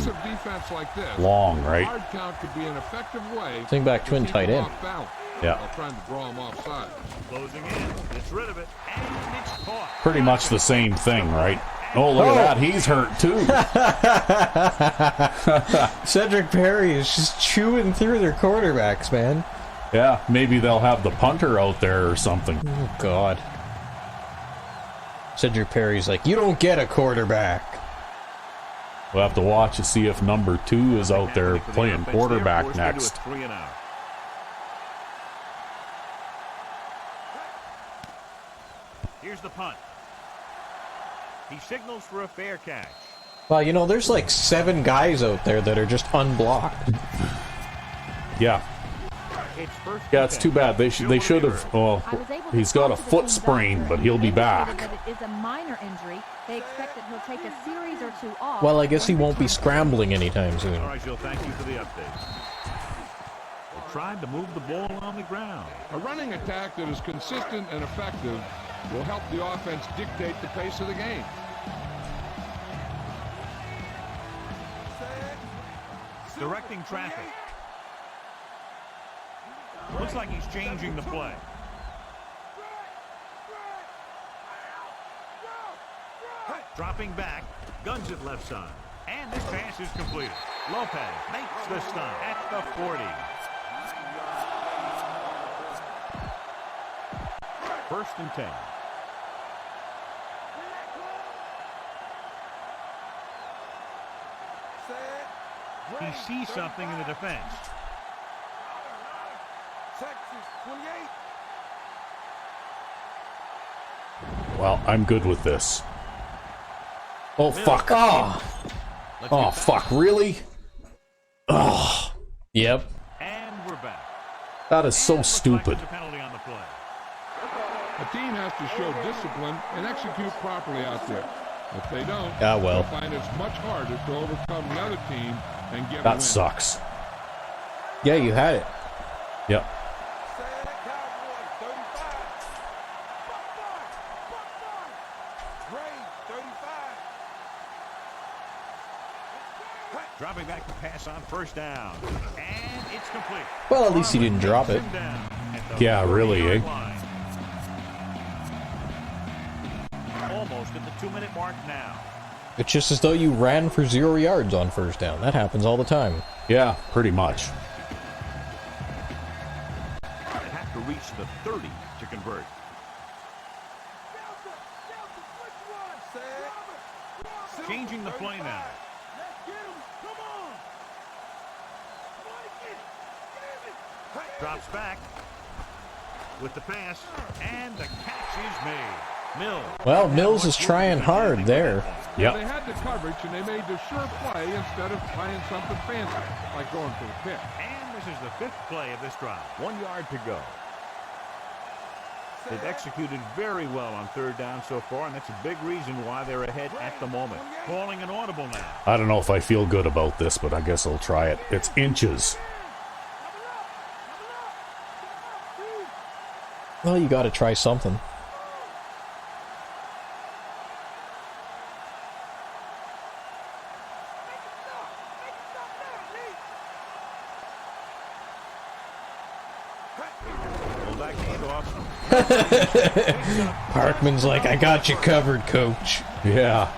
long, right? Hard count could be an effective way. Sing back twin tight end. Yeah. Trying to draw him offside. Closing in, gets rid of it, and it's caught. Pretty much the same thing, right? Oh, look at that. He's hurt, too. Cedric Perry is just chewing through their quarterbacks, man. Yeah, maybe they'll have the punter out there or something. Oh, God. Cedric Perry's like, you don't get a quarterback. We'll have to watch to see if number 2 is out there playing quarterback next. Here's the punt. He signals for a fair catch. Well, you know, there's like 7 guys out there that are just unblocked. Yeah. Yeah, it's too bad. They should have. Well, he's got a foot sprain, but he'll be back. It is a minor injury. They expect that he'll take a series or 2 off. Well, I guess he won't be scrambling anytime soon. All right, Jill, thank you for the update. They tried to move the ball on the ground. A running attack that is consistent and effective will help the offense dictate the pace of the game. Directing traffic. Looks like he's changing the play. Dropping back, guns it left side. And this pass is completed. Lopez makes the stop at the 40. First and 10. He sees something in the defense. Well, I'm good with this. Oh, fuck. Oh, fuck. Really? Oh. Yep. And we're back. That is so stupid. A penalty on the play. A team has to show discipline and execute properly out there. If they don't, Ah, well. they'll find it's much harder to overcome the other team and get a win. That sucks. Yeah, you had it. Yep. Dropping back to pass on first down. And it's complete. Well, at least he didn't drop it. Yeah, really, eh? Almost at the 2-minute mark now. It's just as though you ran for 0 yards on first down. That happens all the time. Yeah, pretty much. They have to reach the 30 to convert. Changing the play now. Drops back with the pass, and the catch is made. Mills. Well, Mills is trying hard there. Yep. They had the coverage, and they made the sure play instead of trying something fancy, like going for the pick. And this is the 5th play of this drive. 1 yard to go. They've executed very well on third down so far, and that's a big reason why they're ahead at the moment. Calling an audible now. I don't know if I feel good about this, but I guess I'll try it. It's inches. Well, you got to try something. Pull that handoff. Parkman's like, I got you covered, coach. Yeah.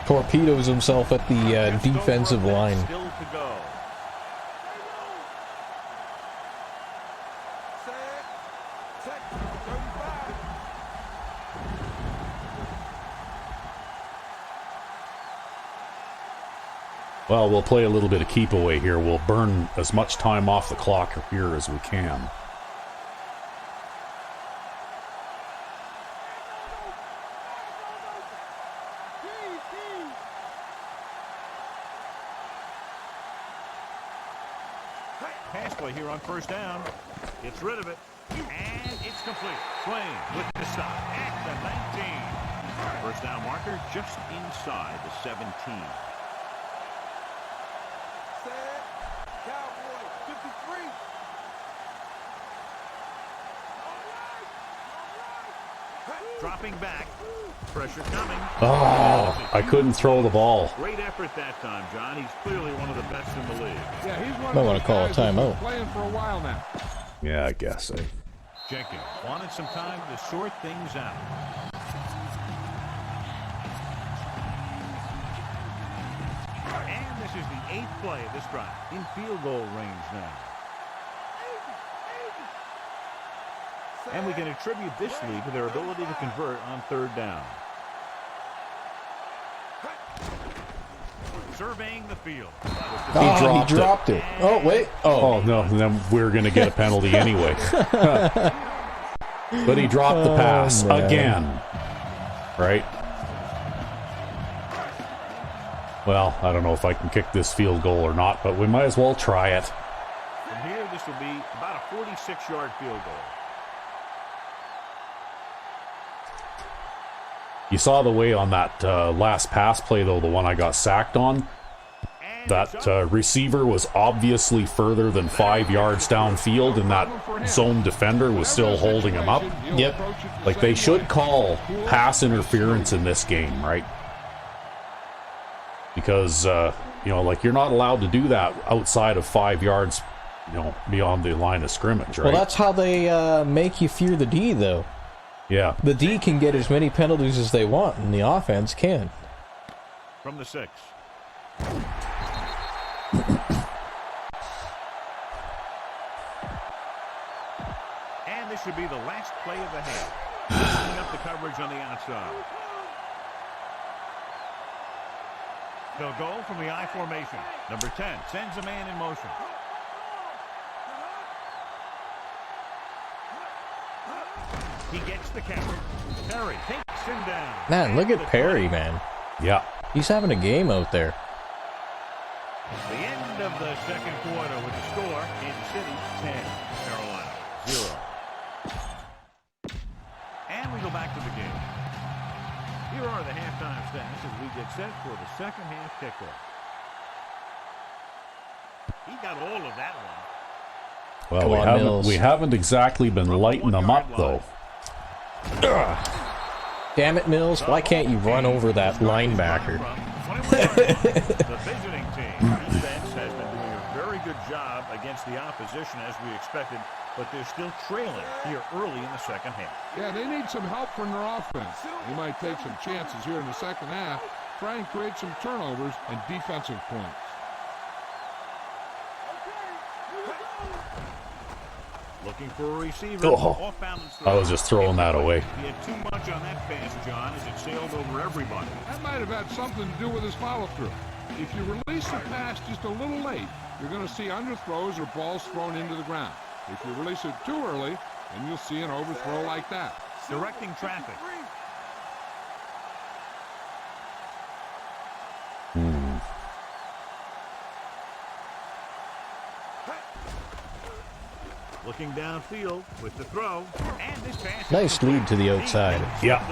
Torpedoes himself at the defensive line. Still to go. Well, we'll play a little bit of keep away here. We'll burn as much time off the clock here as we can. Pass play here on first down. Gets rid of it. And it's complete. Swain with the stop at the 19. First down marker just inside the 17. Dropping back. Pressure coming. Oh, I couldn't throw the ball. Great effort that time, John. He's clearly one of the best in the league. Yeah, he's one Might of wanna those call a guys who's been timeout. playing for a while now. Yeah, I guess. Jenkins wanted some time to sort things out. And this is the 8th play of this drive. In field goal range now. And we can attribute this lead to their ability to convert on third down. Surveying the field. He dropped it. Oh, wait. Oh, no, then we're going to get a penalty anyway. But he dropped the pass again. Right? Well, I don't know if I can kick this field goal or not, but we might as well try it. From here, this will be about a 46-yard field goal. You saw the way on that last pass play, though, the one I got sacked on. That receiver was obviously further than 5 yards downfield, and that zone defender was still holding him up. Yep. Like, they should call pass interference in this game, right? Because, you know, like, you're not allowed to do that outside of 5 yards, you know, beyond the line of scrimmage, right? Well, that's how they make you fear the D, though. Yeah. The D can get as many penalties as they want, and the offense can. From the 6. And this should be the last play of the half. Loosening up the coverage on the outside. They'll go from the I formation. Number 10 sends a man in motion. He gets the catch. Perry takes him down. Man, look at Perry, man. Yeah. He's having a game out there. The end of the second quarter with the score in City 10, Carolina 0. And we go back to the game. Here are the halftime stats as we get set for the second half kickoff. He got all of that one. Well, we haven't exactly been lighting them up, though. Ugh. Damn it, Mills. Why can't you run over that linebacker? The visiting team defense has been doing a very good job against the opposition as we expected, but they're still trailing here early in the second half. Yeah, they need some help from their offense. They might take some chances here in the second half, try and create some turnovers and defensive points. Looking for a receiver. Oh, I was just throwing that away. He had too much on that pass, John, as it sailed over everybody. That might have had something to do with his follow-through. If you release the pass just a little late, you're going to see underthrows or balls thrown into the ground. If you release it too early, then you'll see an overthrow like that. Directing traffic. Looking downfield with the throw. And this pass Nice lead to the outside. Yeah.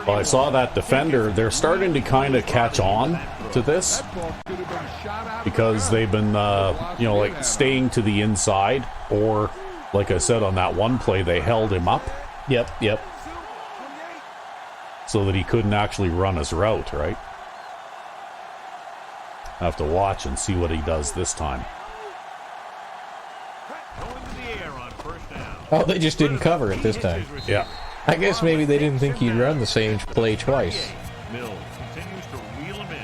Well, I saw that defender. They're starting to kind of catch on to this because they've been, you know, like staying to the inside, or like I said on that one play, they held him up. Yep. So that he couldn't actually run his route, right? I have to watch and see what he does this time. Going to the air first down. Oh, they just didn't cover it this time. Yeah. I guess maybe they didn't think he'd run the same play twice. Mills continues to wheel him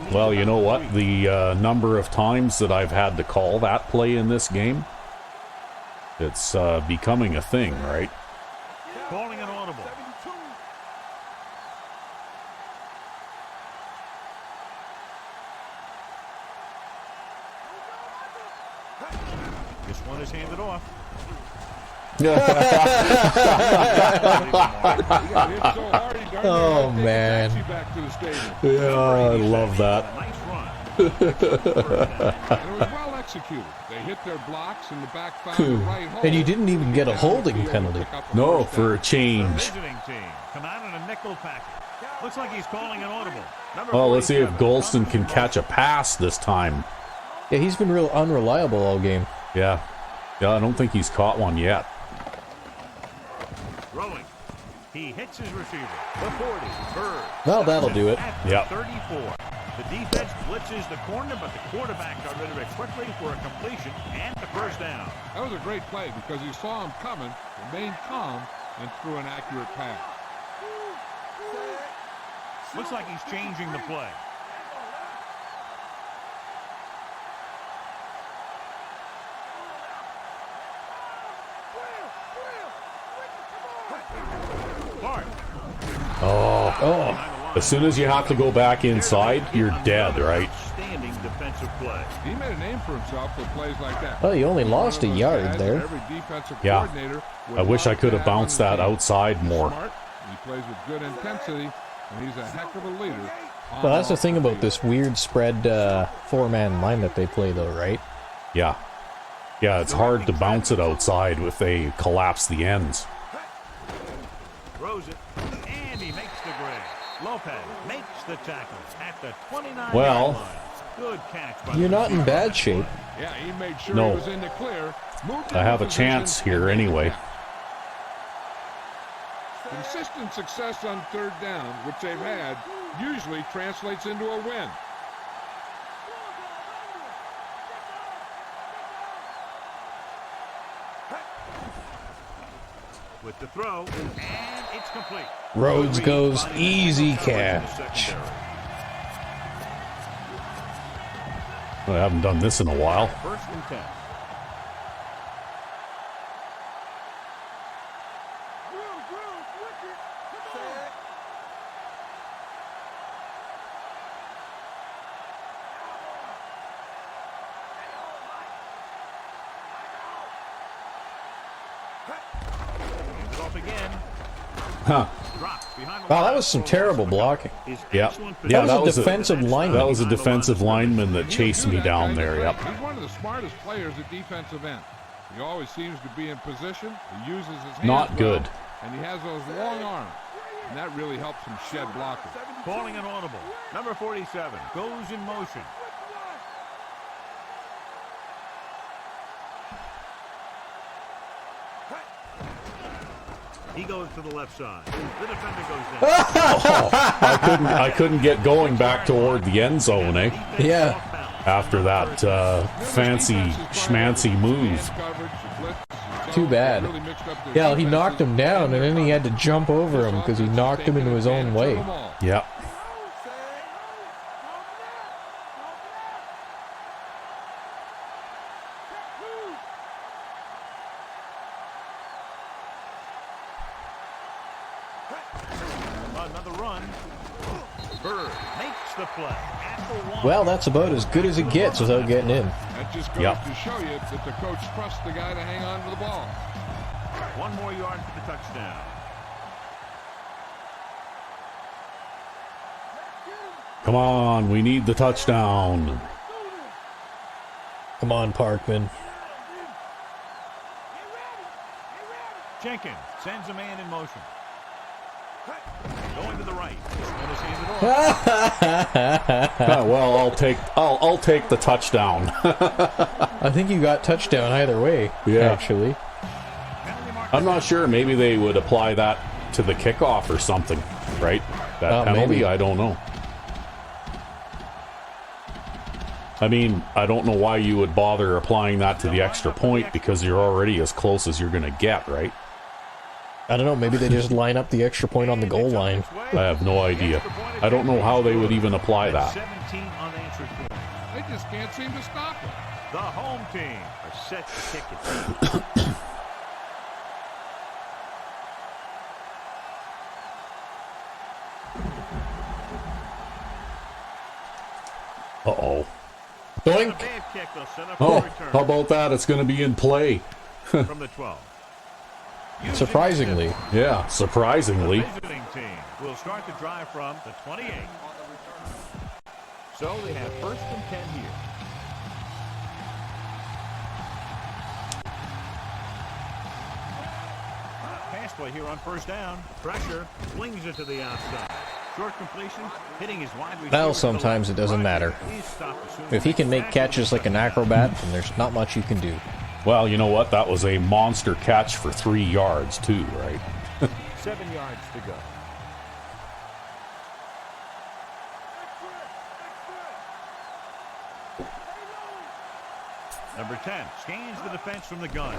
in. Well, you know what? The number of times that I've had to call that play in this game, it's becoming a thing, right? Calling an audible. This one is handed off. Oh, man. Yeah, I love that. Nice run. And it was well executed. They hit their blocks and the back found the right hole. And you didn't even get a holding penalty. No, for a change. Visiting team come out in a nickel package. Looks like he's calling an audible. Well, let's see if Golston can catch a pass this time. Yeah, he's been real unreliable all game. Yeah. Yeah, I don't think he's caught one yet. Throwing. He hits his receiver. The 40. Bird. Well, that'll do it. At the Yep. 34. The defense blitzes the corner, but the quarterback got rid of it quickly for a completion and the first down. That was a great play because he saw him coming, remained calm, and threw an accurate pass. Looks like he's changing the play. Clark. Oh. As soon as you have to go back inside, you're dead, right? Outstanding defensive play. He made a name for himself with plays like that. Well, he only lost a yard there. Every defensive Yeah. coordinator would I wish I love could to have have on bounced the that team. outside He's more. smart, he plays with good intensity, and he's a heck of a leader. Well, that's the thing about this weird spread four-man line that they play, though, right? Yeah. Yeah, it's hard to bounce it outside if they collapse the ends. Throws it, and he makes the grade. Lopez makes the tackle at the 29-yard Well, line. Good catch by You're the not in receiver. bad shape. Yeah, he made sure No. he was in the clear. Moved I into have a position, chance and here made the anyway. catch. Consistent success on third down, which they've had, usually translates into a win. With the throw, and it's complete. Rhodes goes easy catch. I haven't done this in a while. First and 10. Hands it off again. Huh. Drops behind the Wow, that line. was some terrible blocking. Is Yeah. excellent Yeah, position. That was a defensive lineman. That was a defensive lineman that He'll chased do me that down kind of there, thing. yep. He's one of the smartest players at defensive end. He always seems to be in position. He uses his hands Not well, good. and he has those long arms, and that really helps him shed blockers. Calling an audible. Number 47 goes in motion. He goes to the left side. The defender goes down. I couldn't get going back toward the end zone, eh? Yeah. After that fancy schmancy move. Too bad. Yeah, he knocked him down, and then he had to jump over him because he knocked him into his own way. Yeah. Another run. Bird makes the play at the one. Well, that's about as good as it gets without getting in. That just goes Yep. to show you that the coach trusts the guy to hang on to the ball. 1 more yard for the touchdown. Come on, we need the touchdown. Come on, Parkman. Jenkins sends a man in motion. Going to the right. This one is handed off. Well, I'll take the touchdown. I think you got touchdown either way, Yeah. actually. Penalty mark. I'm not sure. Maybe they would apply that to the kickoff or something, right? That penalty. maybe. I don't know. I mean, I don't know why you would bother applying that to the extra point because you're already as close as you're going to get, right? I don't know, maybe they just line up the extra point on the goal line. I have no idea. I don't know how they would even apply that. 17 unanswered points. They just can't seem to stop it. The home team are set to kick it. Uh-oh. Doink! Oh, how about that? It's going to be in play. From the 12. Surprisingly. Yeah, surprisingly. The visiting team will start the drive from the 28. So they have first and 10 here. Pass play here on first down. Pressure, flings it to the outside. Short completion, hitting his wide receiver. Well, sometimes it doesn't matter. If he can make catches like an acrobat, then there's not much you can do. Well, you know what? That was a monster catch for 3 yards, too, right? 7 yards to go. Number 10 scans the defense from the gun.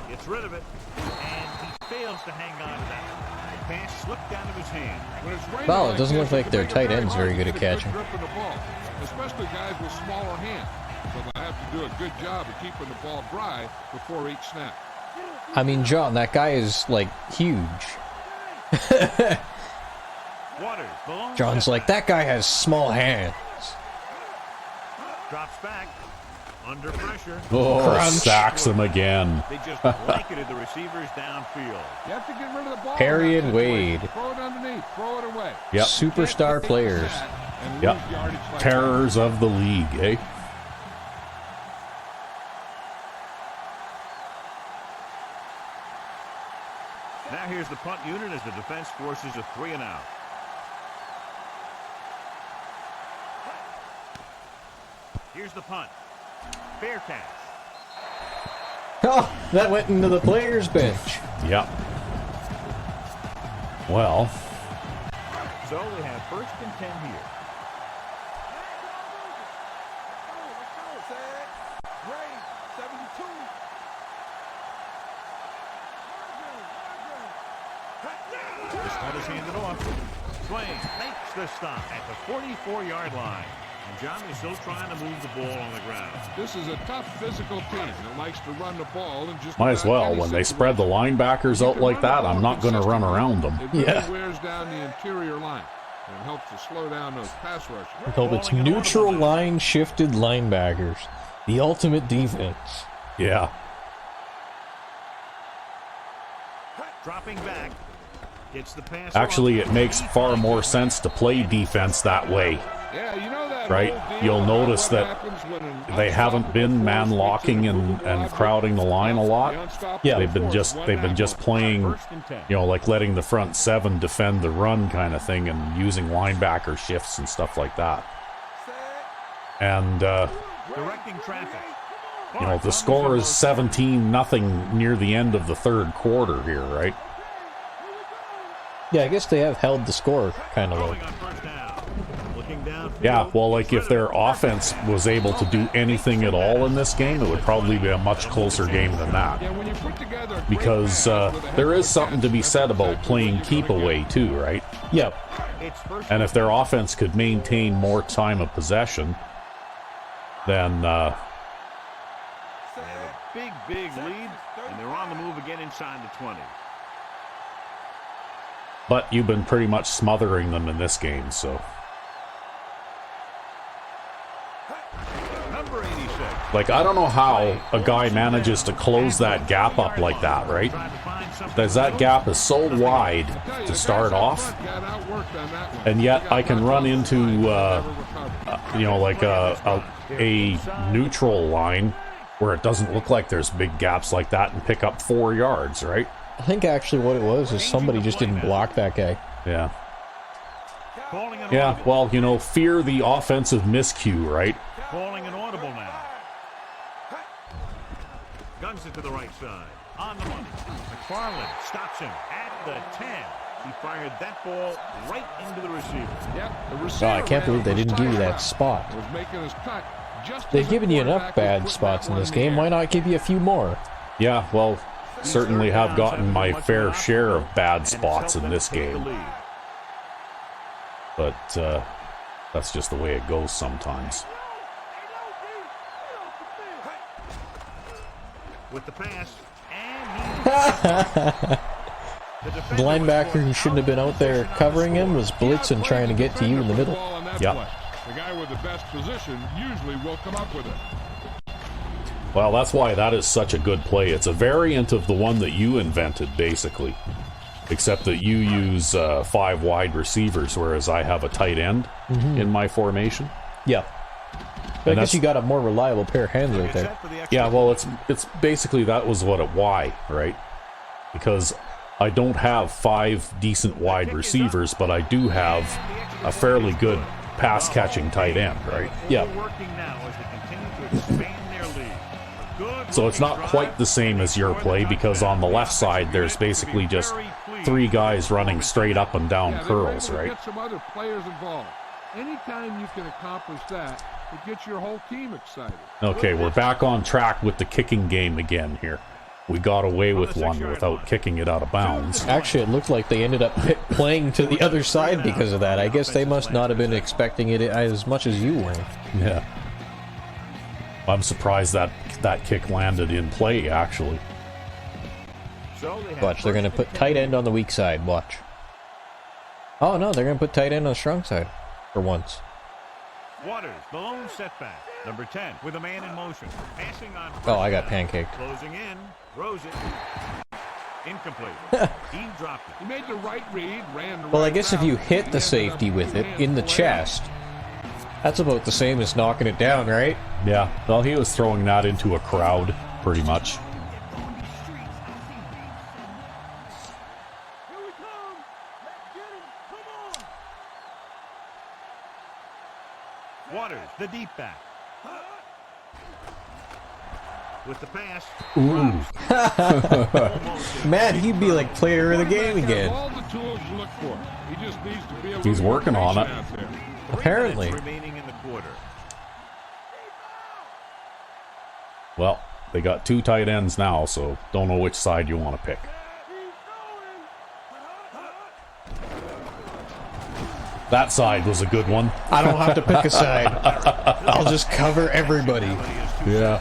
Gets rid of it, and he fails to hang on to that. The pass slipped out of his hand. Well, it doesn't look like their tight end's very good at catching. Especially guys with smaller hands. So they have to do a good job of keeping the ball dry before each snap. I mean, John, that guy is, like, huge. John's like, that guy has small hands. Drops back. Under pressure. Oh, Crunch. sacks him again. They just blanketed the receivers downfield. You have to get rid of the ball. Perry and Wade. Throw it underneath. Throw it away. Yep. Superstar players. Yep. Terrors of the league, eh? Now here's the punt unit as the defense forces a 3 and out. Here's the punt. Fair catch. Oh, that went into the players' bench. Yep. Well, So we have first and 10 here. This punt is handed off. Swain makes the stop at the 44-yard line. And John is still trying to move the ball on the ground. This is a tough physical team that likes to run the ball and just might as well. When they spread the linebackers out like that, I'm not going to run around them. It really Yeah. wears down the interior line and helps to slow down those pass rushers. I hope it's neutral line shifted linebackers. The ultimate defense. Yeah. Dropping back. Gets the pass. Actually, it makes far more sense to play defense that way. Yeah, you know that Right? whole deal You'll about notice what that happens when an they haven't been man locking and crowding the line a lot. Yeah. They've been just playing, you know, like letting the front seven defend the run kind of thing and using linebacker shifts and stuff like that. And Directing traffic. you know, the score is 17-0 near the end of the third quarter here, right? Yeah, I guess they have held the score kind of low. Throwing on first down. Looking downfield. Yeah, well, like if their offense was able to do anything at all in this game, it would probably be a much closer game than that. Yeah, when you put together a great Because pass with a there head is something to be said about playing keep away too, right? Yep. It's first And if their offense could maintain more time of possession, then They have a big lead, and they're on the move again inside the 20. but you've been pretty much smothering them in this game, so Number 86. like I don't know how a guy manages to close that gap up like that, right? Because that gap is so wide to start off, got outworked on that one. and yet I can run into you know, like a neutral line where it doesn't look like there's big gaps like that and pick up 4 yards, right? I think actually what it was is somebody just didn't block that guy. Yeah. Calling an Yeah, audible. well, you know, fear the offensive miscue, right? Calling an audible now. Guns it to the right side. On the money. McFarland stops him at the 10. He fired that ball right into the receiver. Yep, the Oh, receiver I can't believe they didn't give you that spot. was making his cut, Just They've as a given you enough quarterback would bad put spots that in one this the game. air. Why not give you a few more? Yeah, well, certainly have gotten my fair share of bad spots in this game. But that's just the way it goes sometimes. With the pass, and The linebacker who shouldn't have been out there covering him was blitzing, trying to get to you in the middle. Yeah. The guy with the best position usually will come up with it. Well, that's why that is such a good play. It's a variant of the one that you invented, basically. Except that you use 5 wide receivers, whereas I have a tight end in my formation. Yeah. But I guess you got a more reliable pair of hands right there. Yeah, well, it's basically that was what why, right? Because I don't have 5 decent wide receivers, but I do have a fairly good pass-catching tight end, right? Yeah. So it's not quite the same as your play, because on the left side there's basically just 3 guys running straight up and down curls, right? Get some other players involved. Anytime you can accomplish that, it gets your whole team excited. Okay, we're back on track with the kicking game again here. We got away with one without kicking it out of bounds. Actually, it looked like they ended up playing to the other side because of that. I guess they must not have been expecting it as much as you were. Yeah. I'm surprised that kick landed in play, actually. Watch, they're going to put tight end on the weak side. Watch. Oh, no, they're going to put tight end on the strong side. For once. Waters, the lone setback. Number 10 with a man in motion. Passing on. Oh, I got pancaked. Closing in. Throws it. Incomplete. He dropped it. He made the right read, ran the Well, I right guess if route, you hit and the ended safety up with it hands in the full of chest, that's about the same as knocking it down, right? Yeah, well, he was throwing that into a crowd, pretty much. Waters, the deep back. With the pass. Man, he'd be like player of the game again. All the tools you look for. He just needs to be able He's to be working on patient it. out there. Apparently. 3 minutes remaining in the quarter. Well, they got 2 tight ends now, so don't know which side you want to pick. That side was a good one. I don't have to pick a side. I'll just cover everybody. Yeah.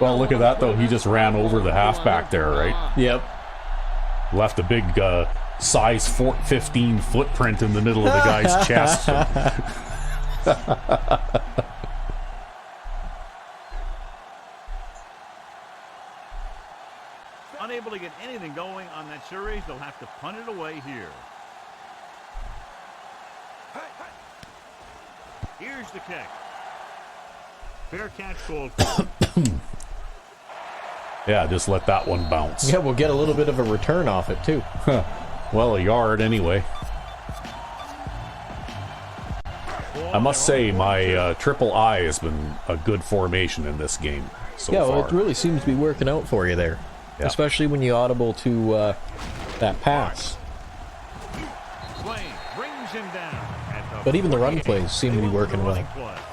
Well, look at that, though. He just ran over the halfback there, right? Yep. Left a big size 15 footprint in the middle of the guy's chest. Unable to get anything going on that series, they'll have to punt it away here. Here's the kick. Fair catch called. Yeah, just let that one bounce. Yeah, we'll get a little bit of a return off it, too. Well, a yard anyway. I must say, my triple I has been a good formation in this game so Yeah, far. well, it really seems to be working out for you there. Yeah. Especially when you audible to that pass. Slane brings him down. But even the run plays seem to be working well.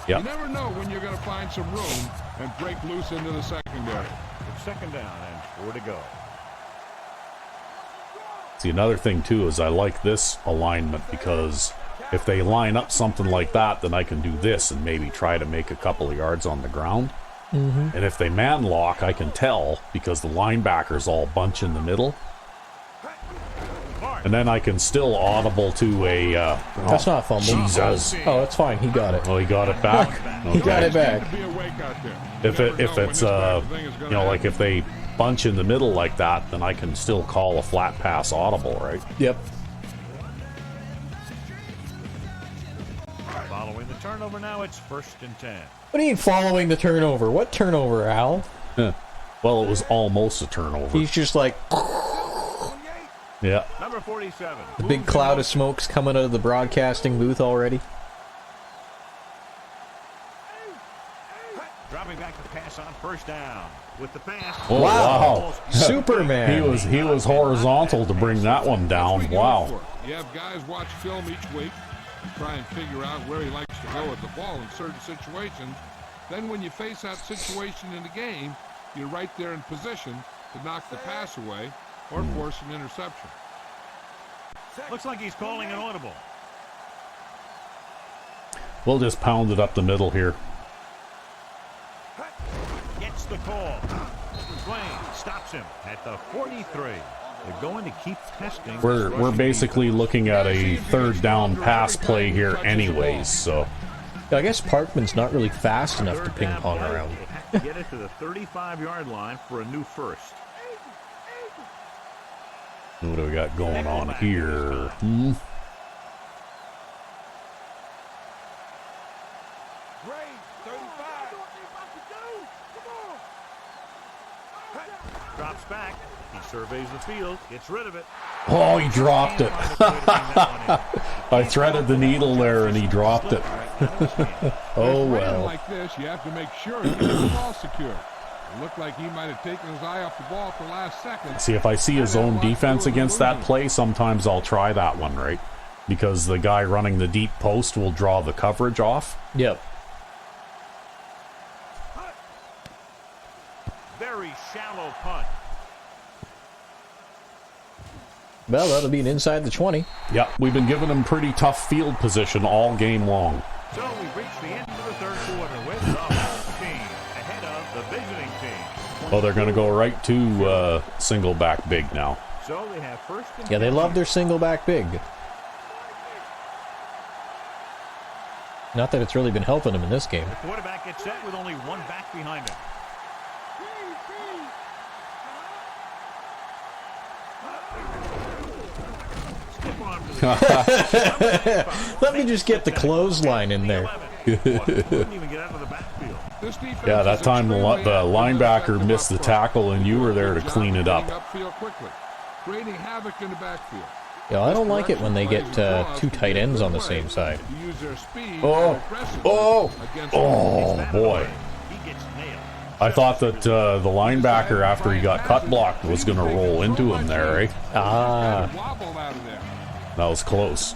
Yeah. You never know when you're going to find some room and break loose into the secondary. It's 2nd down and 4 to go. See, another thing, too, is I like this alignment because if they line up something like that, then I can do this and maybe try to make a couple of yards on the ground. And if they man lock, I can tell because the linebackers all bunch in the middle. And then I can still audible to a... That's not a fumble. Jesus. Oh, that's fine. He got it. Oh, he got it back? He got it Need back. to be awake out there. If You never know when it's, this type of thing is gonna like happen. if they bunch in the middle like that, then I can still call a flat pass audible, right? Yep. Following the turnover now, it's 1st and 10. What do you mean following the turnover? What turnover, Al? Well, it was almost a turnover. He's just like, Yeah. Number 47. the big cloud of smoke's coming out of the broadcasting booth already. Dropping back the pass on 1st down. With the pass. Oh, wow. Superman. He was horizontal to bring that one down. That's what he Wow. goes for. You have guys watch film each week and try and figure out where he likes to go with the ball in certain situations. Then when you face that situation in the game, you're right there in position to knock the pass away or force an interception. Looks like he's calling an audible. We'll just pound it up the middle here. Gets the call. Swain stops him at the 43. They're going to keep testing. We're basically looking at a third down pass play here anyways, so. I guess Parkman's not really fast enough to ping pong around. They have to get it to the 35-yard line for a new first. What do we got going on here? Drops back. He surveys the field, gets rid of it. Oh, he dropped it. I threaded the needle there and he dropped it. Oh, well. Like this, you have to make sure you get the ball secure. It looked like he might have taken his eye off the ball at the last second. See, if I see his own defense against that play, sometimes I'll try that one, right? Because the guy running the deep post will draw the coverage off. Yep. Very shallow punt. Well, that'll be an inside the 20. Yep, we've been giving him pretty tough field position all game long. So we've reached the end of the third quarter with the home team ahead of the visiting team. Oh, they're going to go right to single back big now. So they have first and Yeah, they love their single back big. Not that it's really been helping them in this game. the quarterback gets set with only one back behind him. Let me just get the clothesline in there. Yeah, that time the linebacker missed the tackle and you were there to clean it up. Creating havoc in the backfield. Yeah, I don't like it when they get two tight ends on the same side. Oh, boy. I thought that the linebacker, after he got cut blocked, was going to roll into him there, eh? Ah. That was close.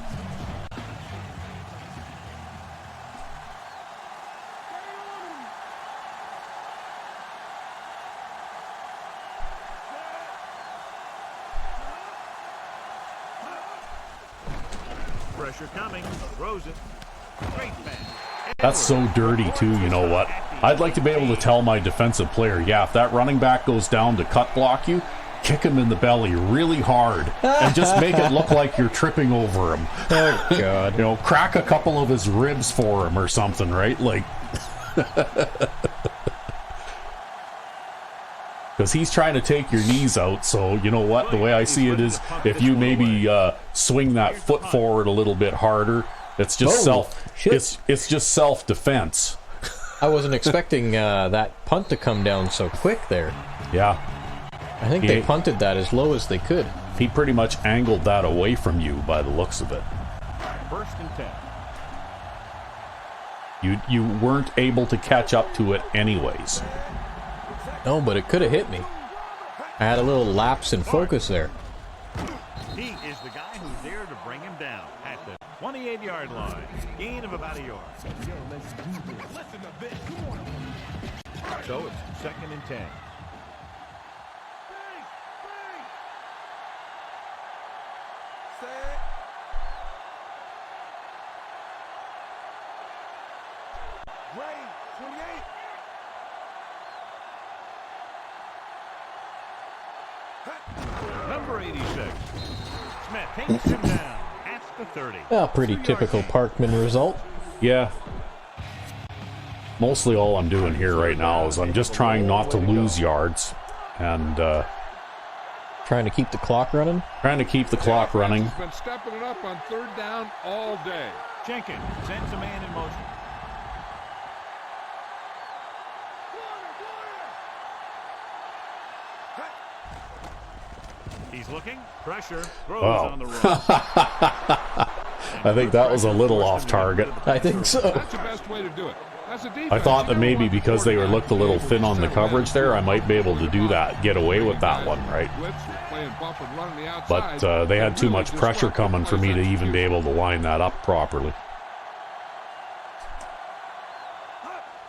Pressure coming. Throws it. Great pass. That's so dirty, too, you know what? I'd like to be able to tell my defensive player, yeah, if that running back goes down to cut block you, kick him in the belly really hard and just make it look like you're tripping over him. Oh, God. You know, crack a couple of his ribs for him or something, right? Like, because he's trying to take your knees out, so you know what? The way I see it is if you maybe swing that foot forward a little bit harder, it's just it's just self-defense. I wasn't expecting that punt to come down so quick there. Yeah. I think they punted that as low as they could. He pretty much angled that away from you by the looks of it. First and 10. You weren't able to catch up to it anyways. No, but it could have hit me. I had a little lapse in focus there. He is the guy who's there to bring him down at the 28-yard line. Gain of about a yard. So it's second and 10. Number 86. Smith takes him down at the 30. A pretty typical Parkman result. Yeah. Mostly all I'm doing here right now is I'm just trying not to lose yards and Trying to keep the clock running. trying to keep the clock running. He's been stepping it up on third down all day. Jenkins sends a man in motion. He's looking. Pressure. Throws Wow. on the run. I think that was a little off target. I think so. That's the best way to do it. That's a defense. I thought that maybe because they were looked a little thin on the coverage there, I might be able to do that, get away with that one, right? But they had too much pressure coming for me to even be able to line that up properly.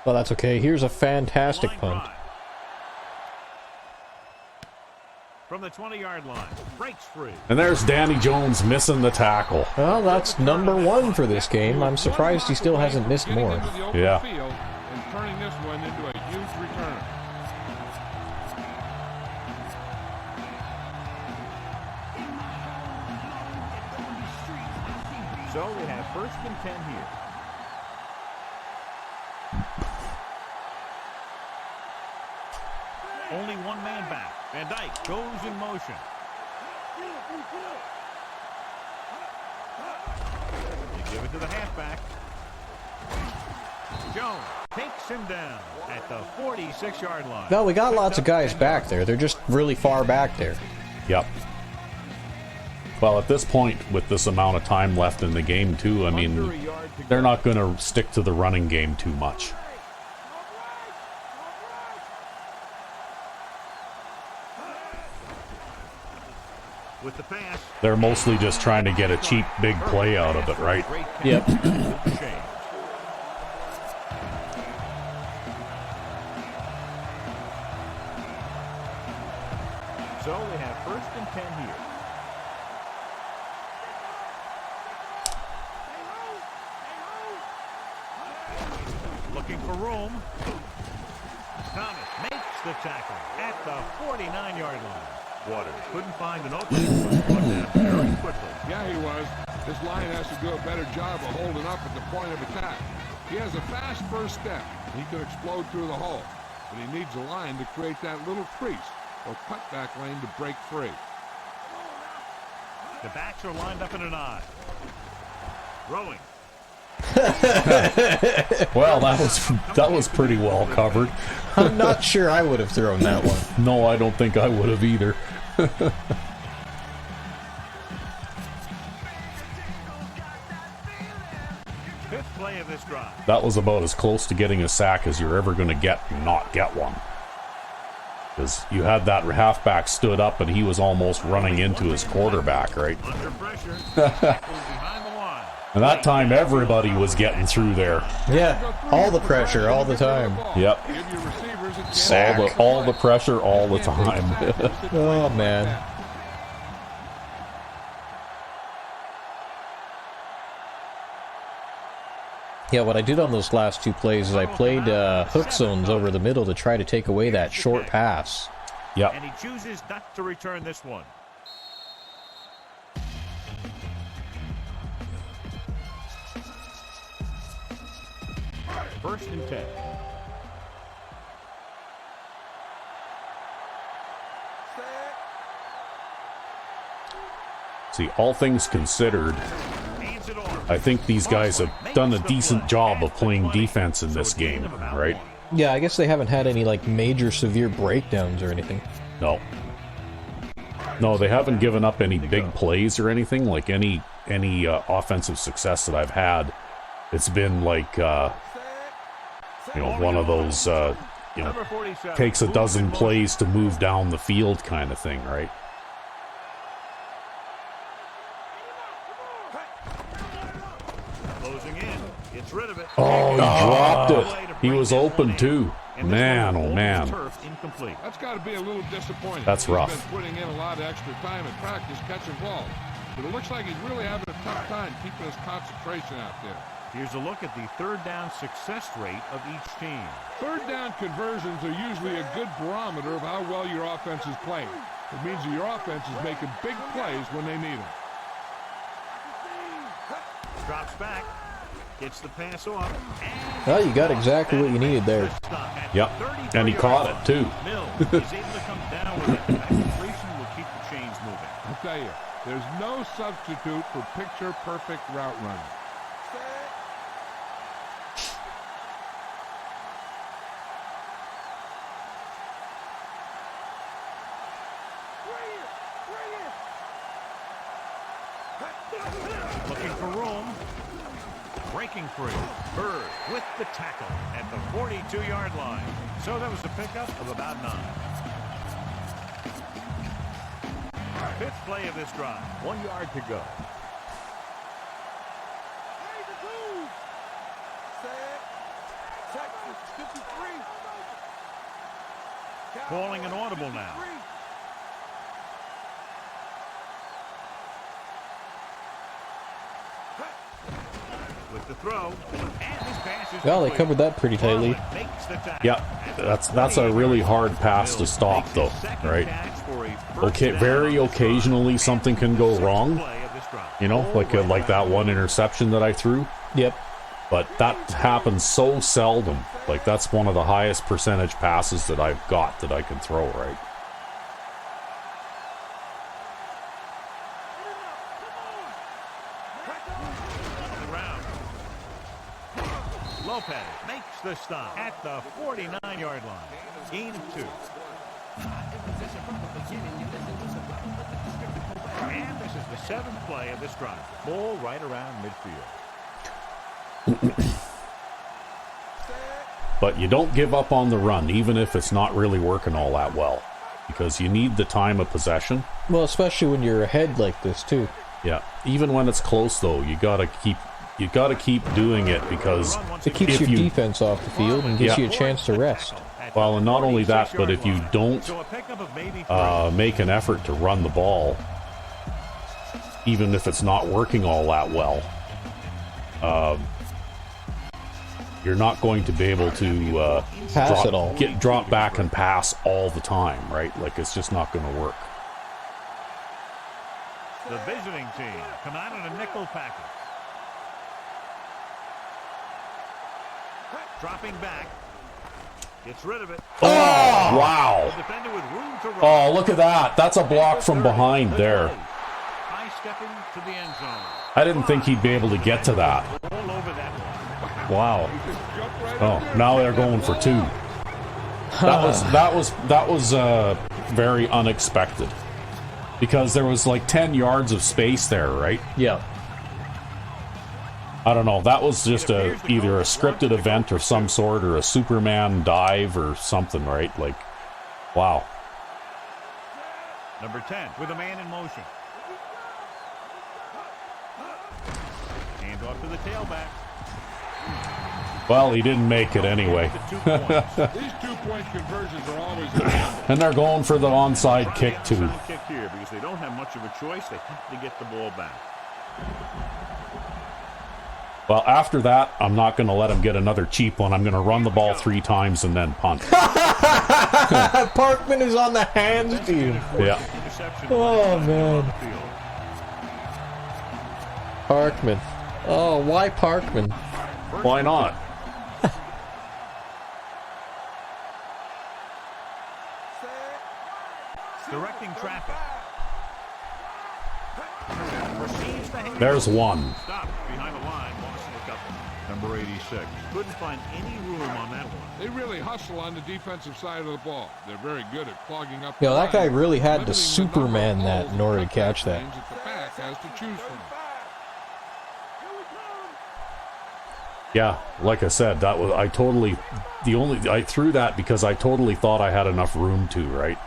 Well, that's okay. Here's a fantastic Line punt. drive. From the 20-yard line, breaks free. And there's Danny Jones missing the tackle. Well, that's number 1 for this game. I'm surprised he still hasn't missed more. Yeah. Field and turning this one into a huge return. So we have 1st and 10 here. Only one man back. Van Dyke goes in motion. They give it to the halfback. Jones takes him down at the 46-yard line. No, we got lots of guys back there. They're just really far back there. Yep. Well, at this point, with this amount of time left in the game, too, I mean, they're not going to stick to the running game too much. With the pass. They're mostly just trying to get a cheap, big play out of it, right? Yep. So we have 1st and 10 here. Looking for room. Thomas makes the tackle at the 49-yard line. Waters couldn't find an opening, but brought down very quickly. Yeah, he was. This line has to do a better job of holding up at the point of attack. He has a fast first step. He can explode through the hole, but he needs a line to create that little crease or cutback lane to break free. The backs are lined up in an eye. Rowing. Well, that was pretty well covered. I'm not sure I would have thrown that one. No, I don't think I would have either. 5th play of this drive. That was about as close to getting a sack as you're ever going to get and not get one. Because you had that halfback stood up and he was almost running into his quarterback, right? Under pressure. Behind the line. And that time everybody was getting through there. Yeah, all the pressure, all the time. Yep. Give your receivers a chance. Sack. All the pressure, all the time. Oh, man. Yeah, what I did on those last 2 plays is I played hook zones over the middle to try to take away that short pass. Yep. And he chooses not to return this one. First and 10. See, all things considered, I think these guys have done a decent job of playing defense in this game, right? Yeah, I guess they haven't had any, like, major severe breakdowns or anything. No. No, they haven't given up any big plays or anything. Like any offensive success that I've had, it's been like, one of those, takes a dozen plays to move down the field kind of thing, right? Closing in. Gets rid of it. Oh, he dropped it. He was open too. Man, oh man. Incomplete. That's got to be a little disappointing. That's rough. He's been putting in a lot of extra time in practice catching balls, but it looks like he's really having a tough time keeping his concentration out there. Here's a look at the 3rd down success rate of each team. 3rd down conversions are usually a good barometer of how well your offense is playing. It means that your offense is making big plays when they need them. Drops back. Gets the pass off. Well, you got exactly what you needed there. Yep, and he caught it too. Mills is able to come down with it. That completion will keep the chains moving. I'll tell you, there's no substitute for picture-perfect route running. Looking for room. Breaking free. Bird with the tackle at the 42-yard line. So that was a pickup of about 9. 5th play of this drive. 1 yard to go. Calling an audible now. With the throw, and this pass is Well, they covered that pretty tightly. Yeah, that's a really hard pass to stop, though, right? Okay, very occasionally something can go wrong, you know, like that one interception that I threw. Yep. But that happens so seldom. Like, that's one of the highest percentage passes that I've got that I can throw, right? Lopez makes the stop at the 49-yard line. Gain of 2. And this is the 7th play of this drive. Ball right around midfield. But you don't give up on the run, even if it's not really working all that well, because you need the time of possession. Well, especially when you're ahead like this too. Yeah, even when it's close, though, you gotta keep doing it, because it keeps your defense off the field and gives you a chance to rest. Well, and not only that, but if you don't make an effort to run the ball, even if it's not working all that well, you're not going to be able to drop back and pass all the time, right? Like, it's just not going to work. The visiting team come out in a nickel package. Dropping back. Gets rid of it. Oh, wow. Defender with room to run. Oh, look at that. That's a block from behind there. High stepping to the end zone. I didn't think he'd be able to get to that. All over that one. Wow. Oh, now they're going for 2. That was very unexpected, because there was like 10 yards of space there, right? Yeah. I don't know. That was just either a scripted event of some sort, or a Superman dive or something, right? Like, wow. Number 10 with a man in motion. Hand off to the tailback. Well, he didn't make it anyway. These 2-point conversions are always And they're going for the onside kick, too. Onside kick here, because they don't have much of a choice. They have to get the ball back. Well, after that, I'm not going to let him get another cheap one. I'm going to run the ball 3 times and then punt. Parkman is on the hands team. Yeah. Oh, man. Parkman. Oh, why Parkman? Why not? Directing traffic. There's one. Stop behind the line. Number 86. Couldn't find any room on that one. They really hustle on the defensive side of the ball. They're very good at clogging up. Yo, that guy really had to Superman that in order to catch that. The back has to choose from. Yeah, like I said, that was I threw that because I totally thought I had enough room to, right?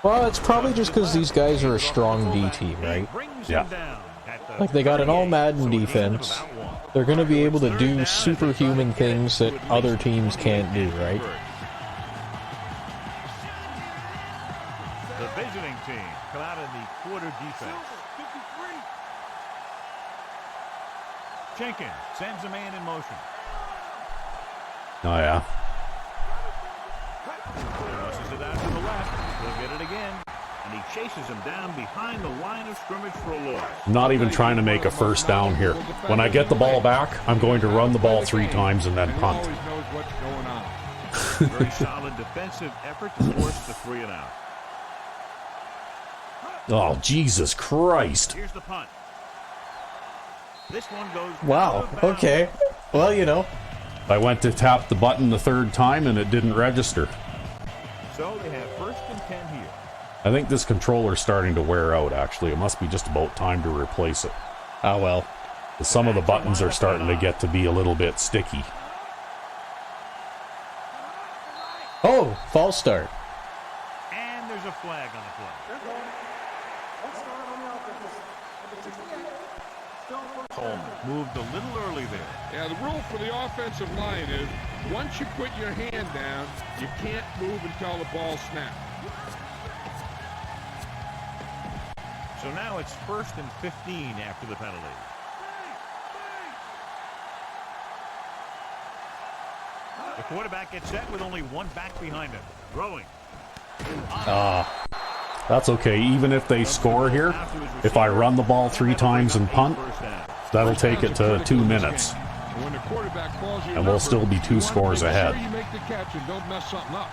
Well, it's probably just because these guys are a strong D team, right? Yeah. Like, they got an all Madden defense. They're going to be able to do superhuman things that other teams can't do, right? The visiting team come out in the quarter defense. Jenkins sends a man in motion. Oh, yeah. Crosses it out to the left. He'll get it again. And he chases him down behind the line of scrimmage for a loss. I'm not even trying to make a first down here. When I get the ball back, I'm going to run the ball 3 times and then punt. Always knows what's going on. Very solid defensive effort to force the 3 and out. Oh, Jesus Christ. Here's the punt. This one goes. Wow, okay. Well, you know. I went to tap the button the 3rd time and it didn't register. So they have 1st and 10 here. I think this controller's starting to wear out, actually. It must be just about time to replace it. Ah, well. Some of the buttons are starting to get to be a little bit sticky. Oh, false start. And there's a flag on the play. Coleman moved a little early there. Yeah, the rule for the offensive line is Once you put your hand down, you can't move until the ball snaps. So now it's 1st and 15 after the penalty. The quarterback gets set with only one back behind him. Throwing. That's okay. Even if they score here, if I run the ball 3 times and punt, that'll take it to 2 minutes. And we'll still be 2 scores ahead. You make the catch and don't mess something up.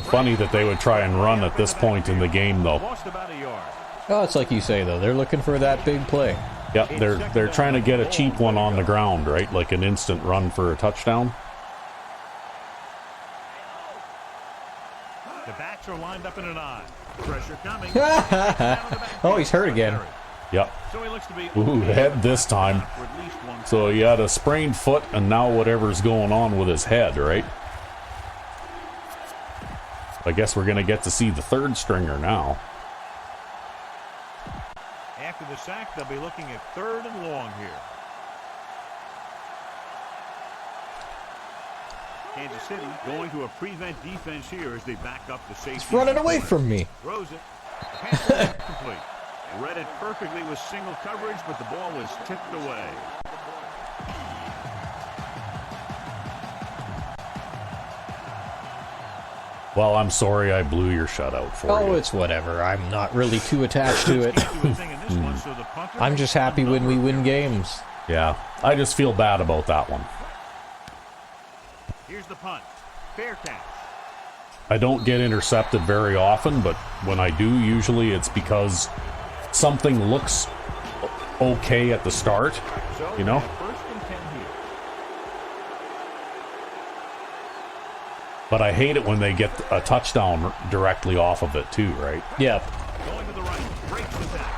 Funny that they would try and run at this point in the game, though. Lost about a yard. Oh, it's like you say, though. They're looking for that big play. Yeah, they're trying to get a cheap one on the ground, right? Like an instant run for a touchdown. The backs are lined up in an eye. Pressure coming. Oh, he's hurt again. Yep. So he looks to be Ooh, head this time. for at least one. So he had a sprained foot and now whatever's going on with his head, right? I guess we're going to get to see the 3rd stringer now. After the sack, they'll be looking at 3rd and long here. Kansas City going to a prevent defense here as they back up the safety. It's running away from me. Throws it. Pass is complete. Read it perfectly with single coverage, but the ball was tipped away. Well, I'm sorry I blew your shutout for you. Oh, it's whatever. I'm not really too attached to it. I'm just happy when we win games. Yeah, I just feel bad about that one. Here's the punt. Fair catch. I don't get intercepted very often, but when I do, usually it's because something looks okay at the start, you know? First and 10 here. But I hate it when they get a touchdown directly off of it too, right? Yeah. Going to the right. Breaks the tackle.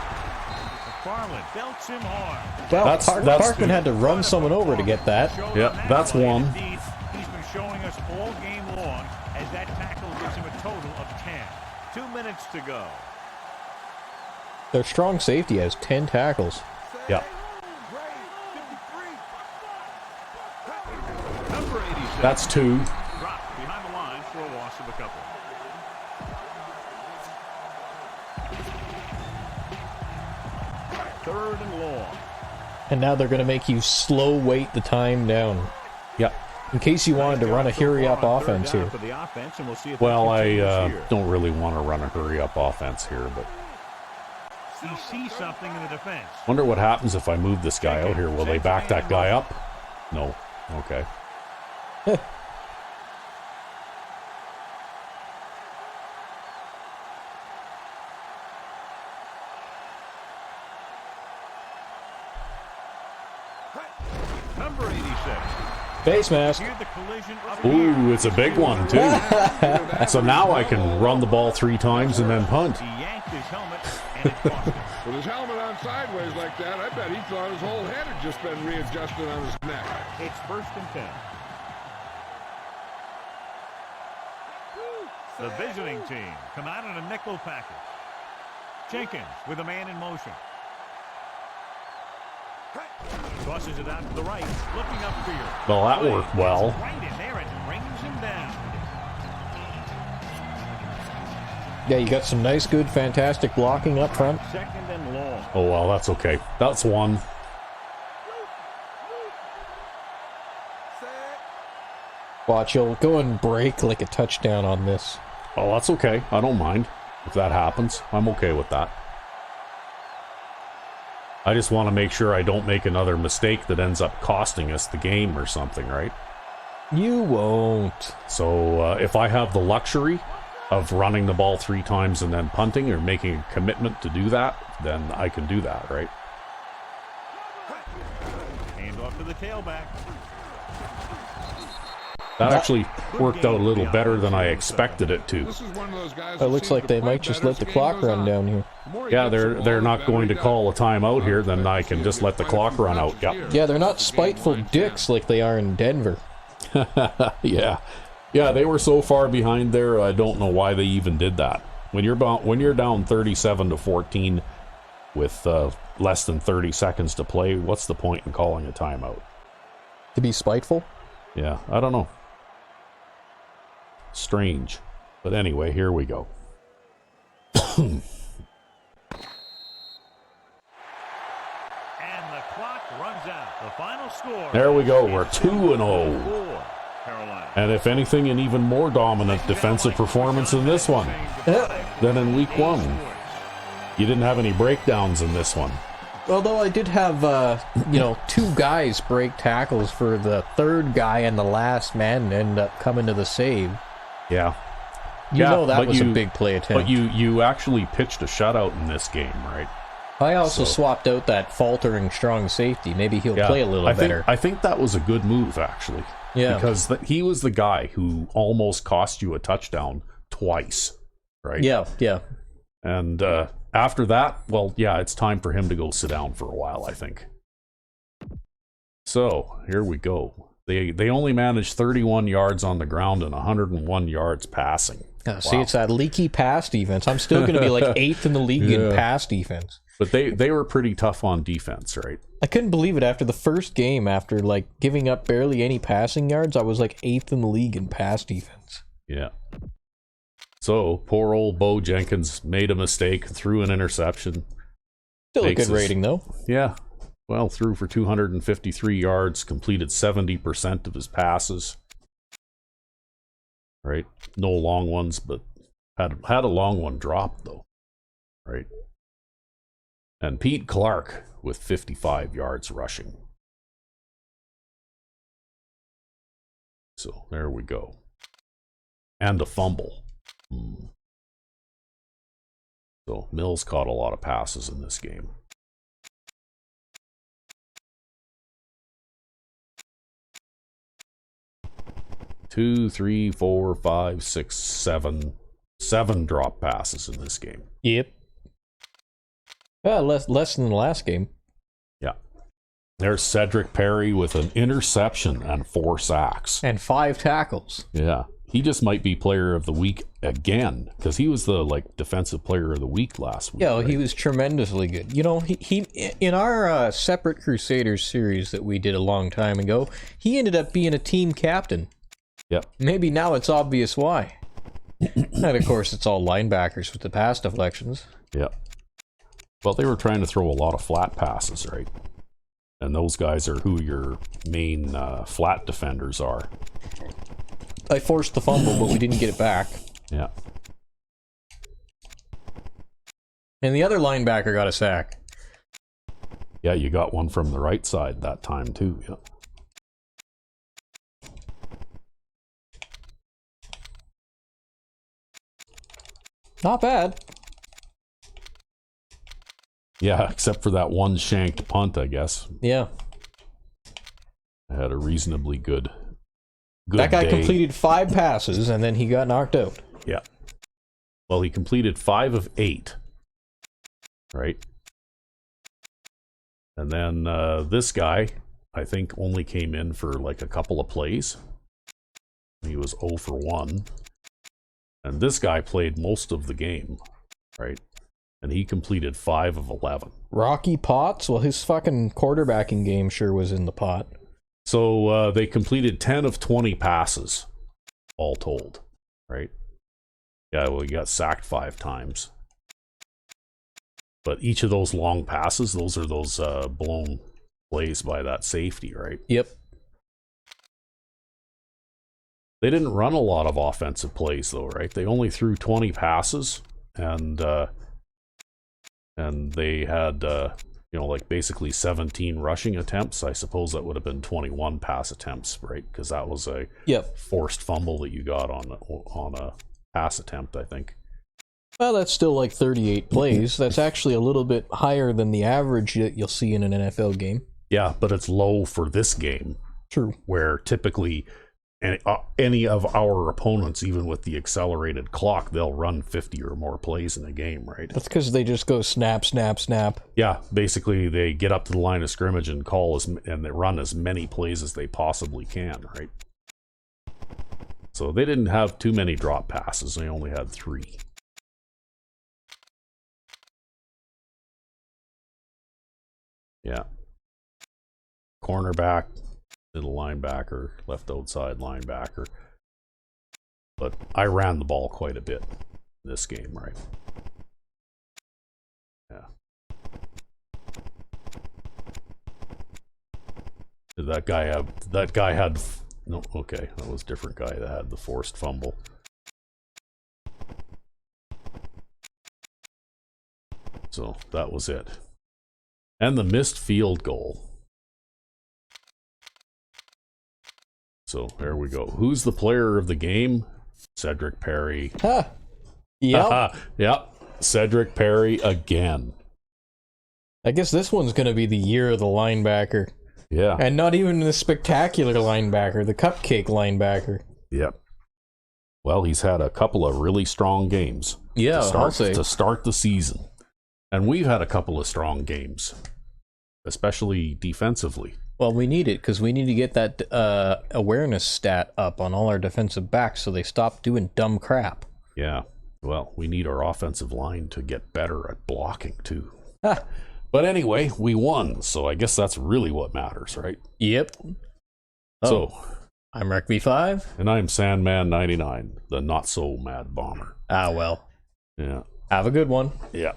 McFarland belts him hard. Well, That's Parkman had to run someone over to get that. Yeah, that's one. Indeed, he's been showing us all game long as that tackle gives him a total of 10. 2 minutes to go. Their strong safety has 10 tackles. Yeah. Number 86. That's 2. Dropped behind the line for a loss of a couple. Third and long. And now they're going to make you slow wait the time down. Yeah. In case you wanted to run a hurry-up offense here. For the offense, and we'll see if Well, that I continues here. don't really want to run a hurry-up offense here, but He sees something in the defense. wonder what happens if I move this guy out here. Will they back that guy up? No. Okay. Number 86. Face mask. Here the collision up Ooh, it's a big one, too. So now I can run the ball 3 times and then punt. He yanked his helmet, and it cost him. With his helmet on sideways like that, I bet he thought his whole head had just been readjusted on his neck. It's 1st and 10. The visiting team come out in a nickel package. Jenkins with a man in motion. Tosses it out to the right, looking upfield. Well, that worked well. Right in there and brings him down. Yeah, you got some nice, good, fantastic blocking up front. 2nd and long. Oh, well, that's okay. That's 1. Watch, you'll go and break like a touchdown on this. Oh, that's okay. I don't mind if that happens. I'm okay with that. I just want to make sure I don't make another mistake that ends up costing us the game or something, right? You won't. So if I have the luxury of running the ball 3 times and then punting or making a commitment to do that, then I can do that, right? Hand off to the tailback. That actually worked out a little better than I expected it to. This is one of those guys It that looks seems like to they play might just better let as the game clock goes run on. down here. The more he Yeah, gets the ball, they're the not better going to he call a does. timeout here, then I expect can to just see let the him clock play run out. this Yep. year. Yeah, they're not The game spiteful winds dicks down. like they are in Denver. Yeah. Yeah, they were so far behind there, I don't know why they even did that. When you're down 37-14 with less than 30 seconds to play, what's the point in calling a timeout? To be spiteful? Yeah, I don't know. Strange. But anyway, here we go. And the clock runs out. The final score. There we go. We're is 2-0. for Carolina. And if anything, an even more dominant defensive performance in this one than in week 1. You didn't have any breakdowns in this one. Although I did have, 2 guys break tackles for the third guy and the last man to end up coming to the save. Yeah. You know that was a big play attempt. But you actually pitched a shutout in this game, right? I also swapped out that faltering strong safety. Maybe he'll play a little better. I think that was a good move, actually. Yeah. Because he was the guy who almost cost you a touchdown twice, right? Yeah, yeah. And after that, well, yeah, it's time for him to go sit down for a while, I think. So, here we go. They only managed 31 yards on the ground and 101 yards passing. See, it's that leaky pass defense. I'm still going to be like 8th in the league in pass defense. But they were pretty tough on defense, right? I couldn't believe it after the first game. After like giving up barely any passing yards, I was like 8th in the league in pass defense. Yeah. So, poor old Bo Jenkins made a mistake, threw an interception. Still a good rating, though. Yeah. Well, threw for 253 yards, completed 70% of his passes. Right? No long ones, but had a long one dropped, though. Right? And Pete Clark with 55 yards rushing. So, there we go. And a fumble. So, Mills caught a lot of passes in this game. 2, 3, 4, 5, 6, 7. 7 drop passes in this game. Yep. Less than the last game. Yeah. There's Cedric Perry with an interception and 4 sacks. And 5 tackles. Yeah. He just might be player of the week again, because he was the defensive player of the week last week. Yeah, well, right? He was tremendously good. You know, he in our separate Crusaders series that we did a long time ago, he ended up being a team captain. Yep. Maybe now it's obvious why. And of course, it's all linebackers with the pass deflections. Yep. Well, they were trying to throw a lot of flat passes, right? And those guys are who your main flat defenders are. I forced the fumble, but we didn't get it back. Yeah. And the other linebacker got a sack. Yeah, you got one from the right side that time, too. Yeah. Not bad. Yeah, except for that one shanked punt, I guess. Yeah. I had a reasonably good that guy day. completed 5 passes, and then he got knocked out. Yeah. Well, he completed 5 of 8. Right? And then this guy, I think, only came in for like a couple of plays. He was 0 for 1. And this guy played most of the game, right? And he completed 5 of 11. Rocky Potts? Well, his fucking quarterbacking game sure was in the pot. So they completed 10 of 20 passes, all told, right? Yeah, well, he got sacked 5 times. But each of those long passes, those are those blown plays by that safety, right? Yep. They didn't run a lot of offensive plays, though, right? They only threw 20 passes, and they had, basically 17 rushing attempts. I suppose that would have been 21 pass attempts, right? Because that was a forced fumble that you got on a pass attempt, I think. Well, that's still like 38 plays. That's actually a little bit higher than the average that you'll see in an NFL game. Yeah, but it's low for this game. True. Where typically any of our opponents, even with the accelerated clock, they'll run 50 or more plays in a game, right? That's because they just go snap, snap, snap. Yeah, basically they get up to the line of scrimmage and and they run as many plays as they possibly can, right? So they didn't have too many drop passes. They only had 3. Yeah. Cornerback, middle linebacker, left outside linebacker. But I ran the ball quite a bit in this game, right? Yeah. Did that guy had no, okay, that was a different guy that had the forced fumble. So that was it. And the missed field goal. So there we go. Who's the player of the game? Cedric Perry. Huh. Yep. Yep. Cedric Perry again. I guess this one's going to be the year of the linebacker. Yeah. And not even the spectacular linebacker, the cupcake linebacker. Yep. Well, he's had a couple of really strong games. Yeah, I'll say. To start the season. And we've had a couple of strong games, especially defensively. Well, we need it because we need to get that awareness stat up on all our defensive backs so they stop doing dumb crap. Yeah. Well, we need our offensive line to get better at blocking, too. Ah. But anyway, we won, so I guess that's really what matters, right? Yep. So, I'm RecV5. and I'm Sandman99, the not-so-mad bomber. Ah, well. Yeah. Have a good one. Yeah.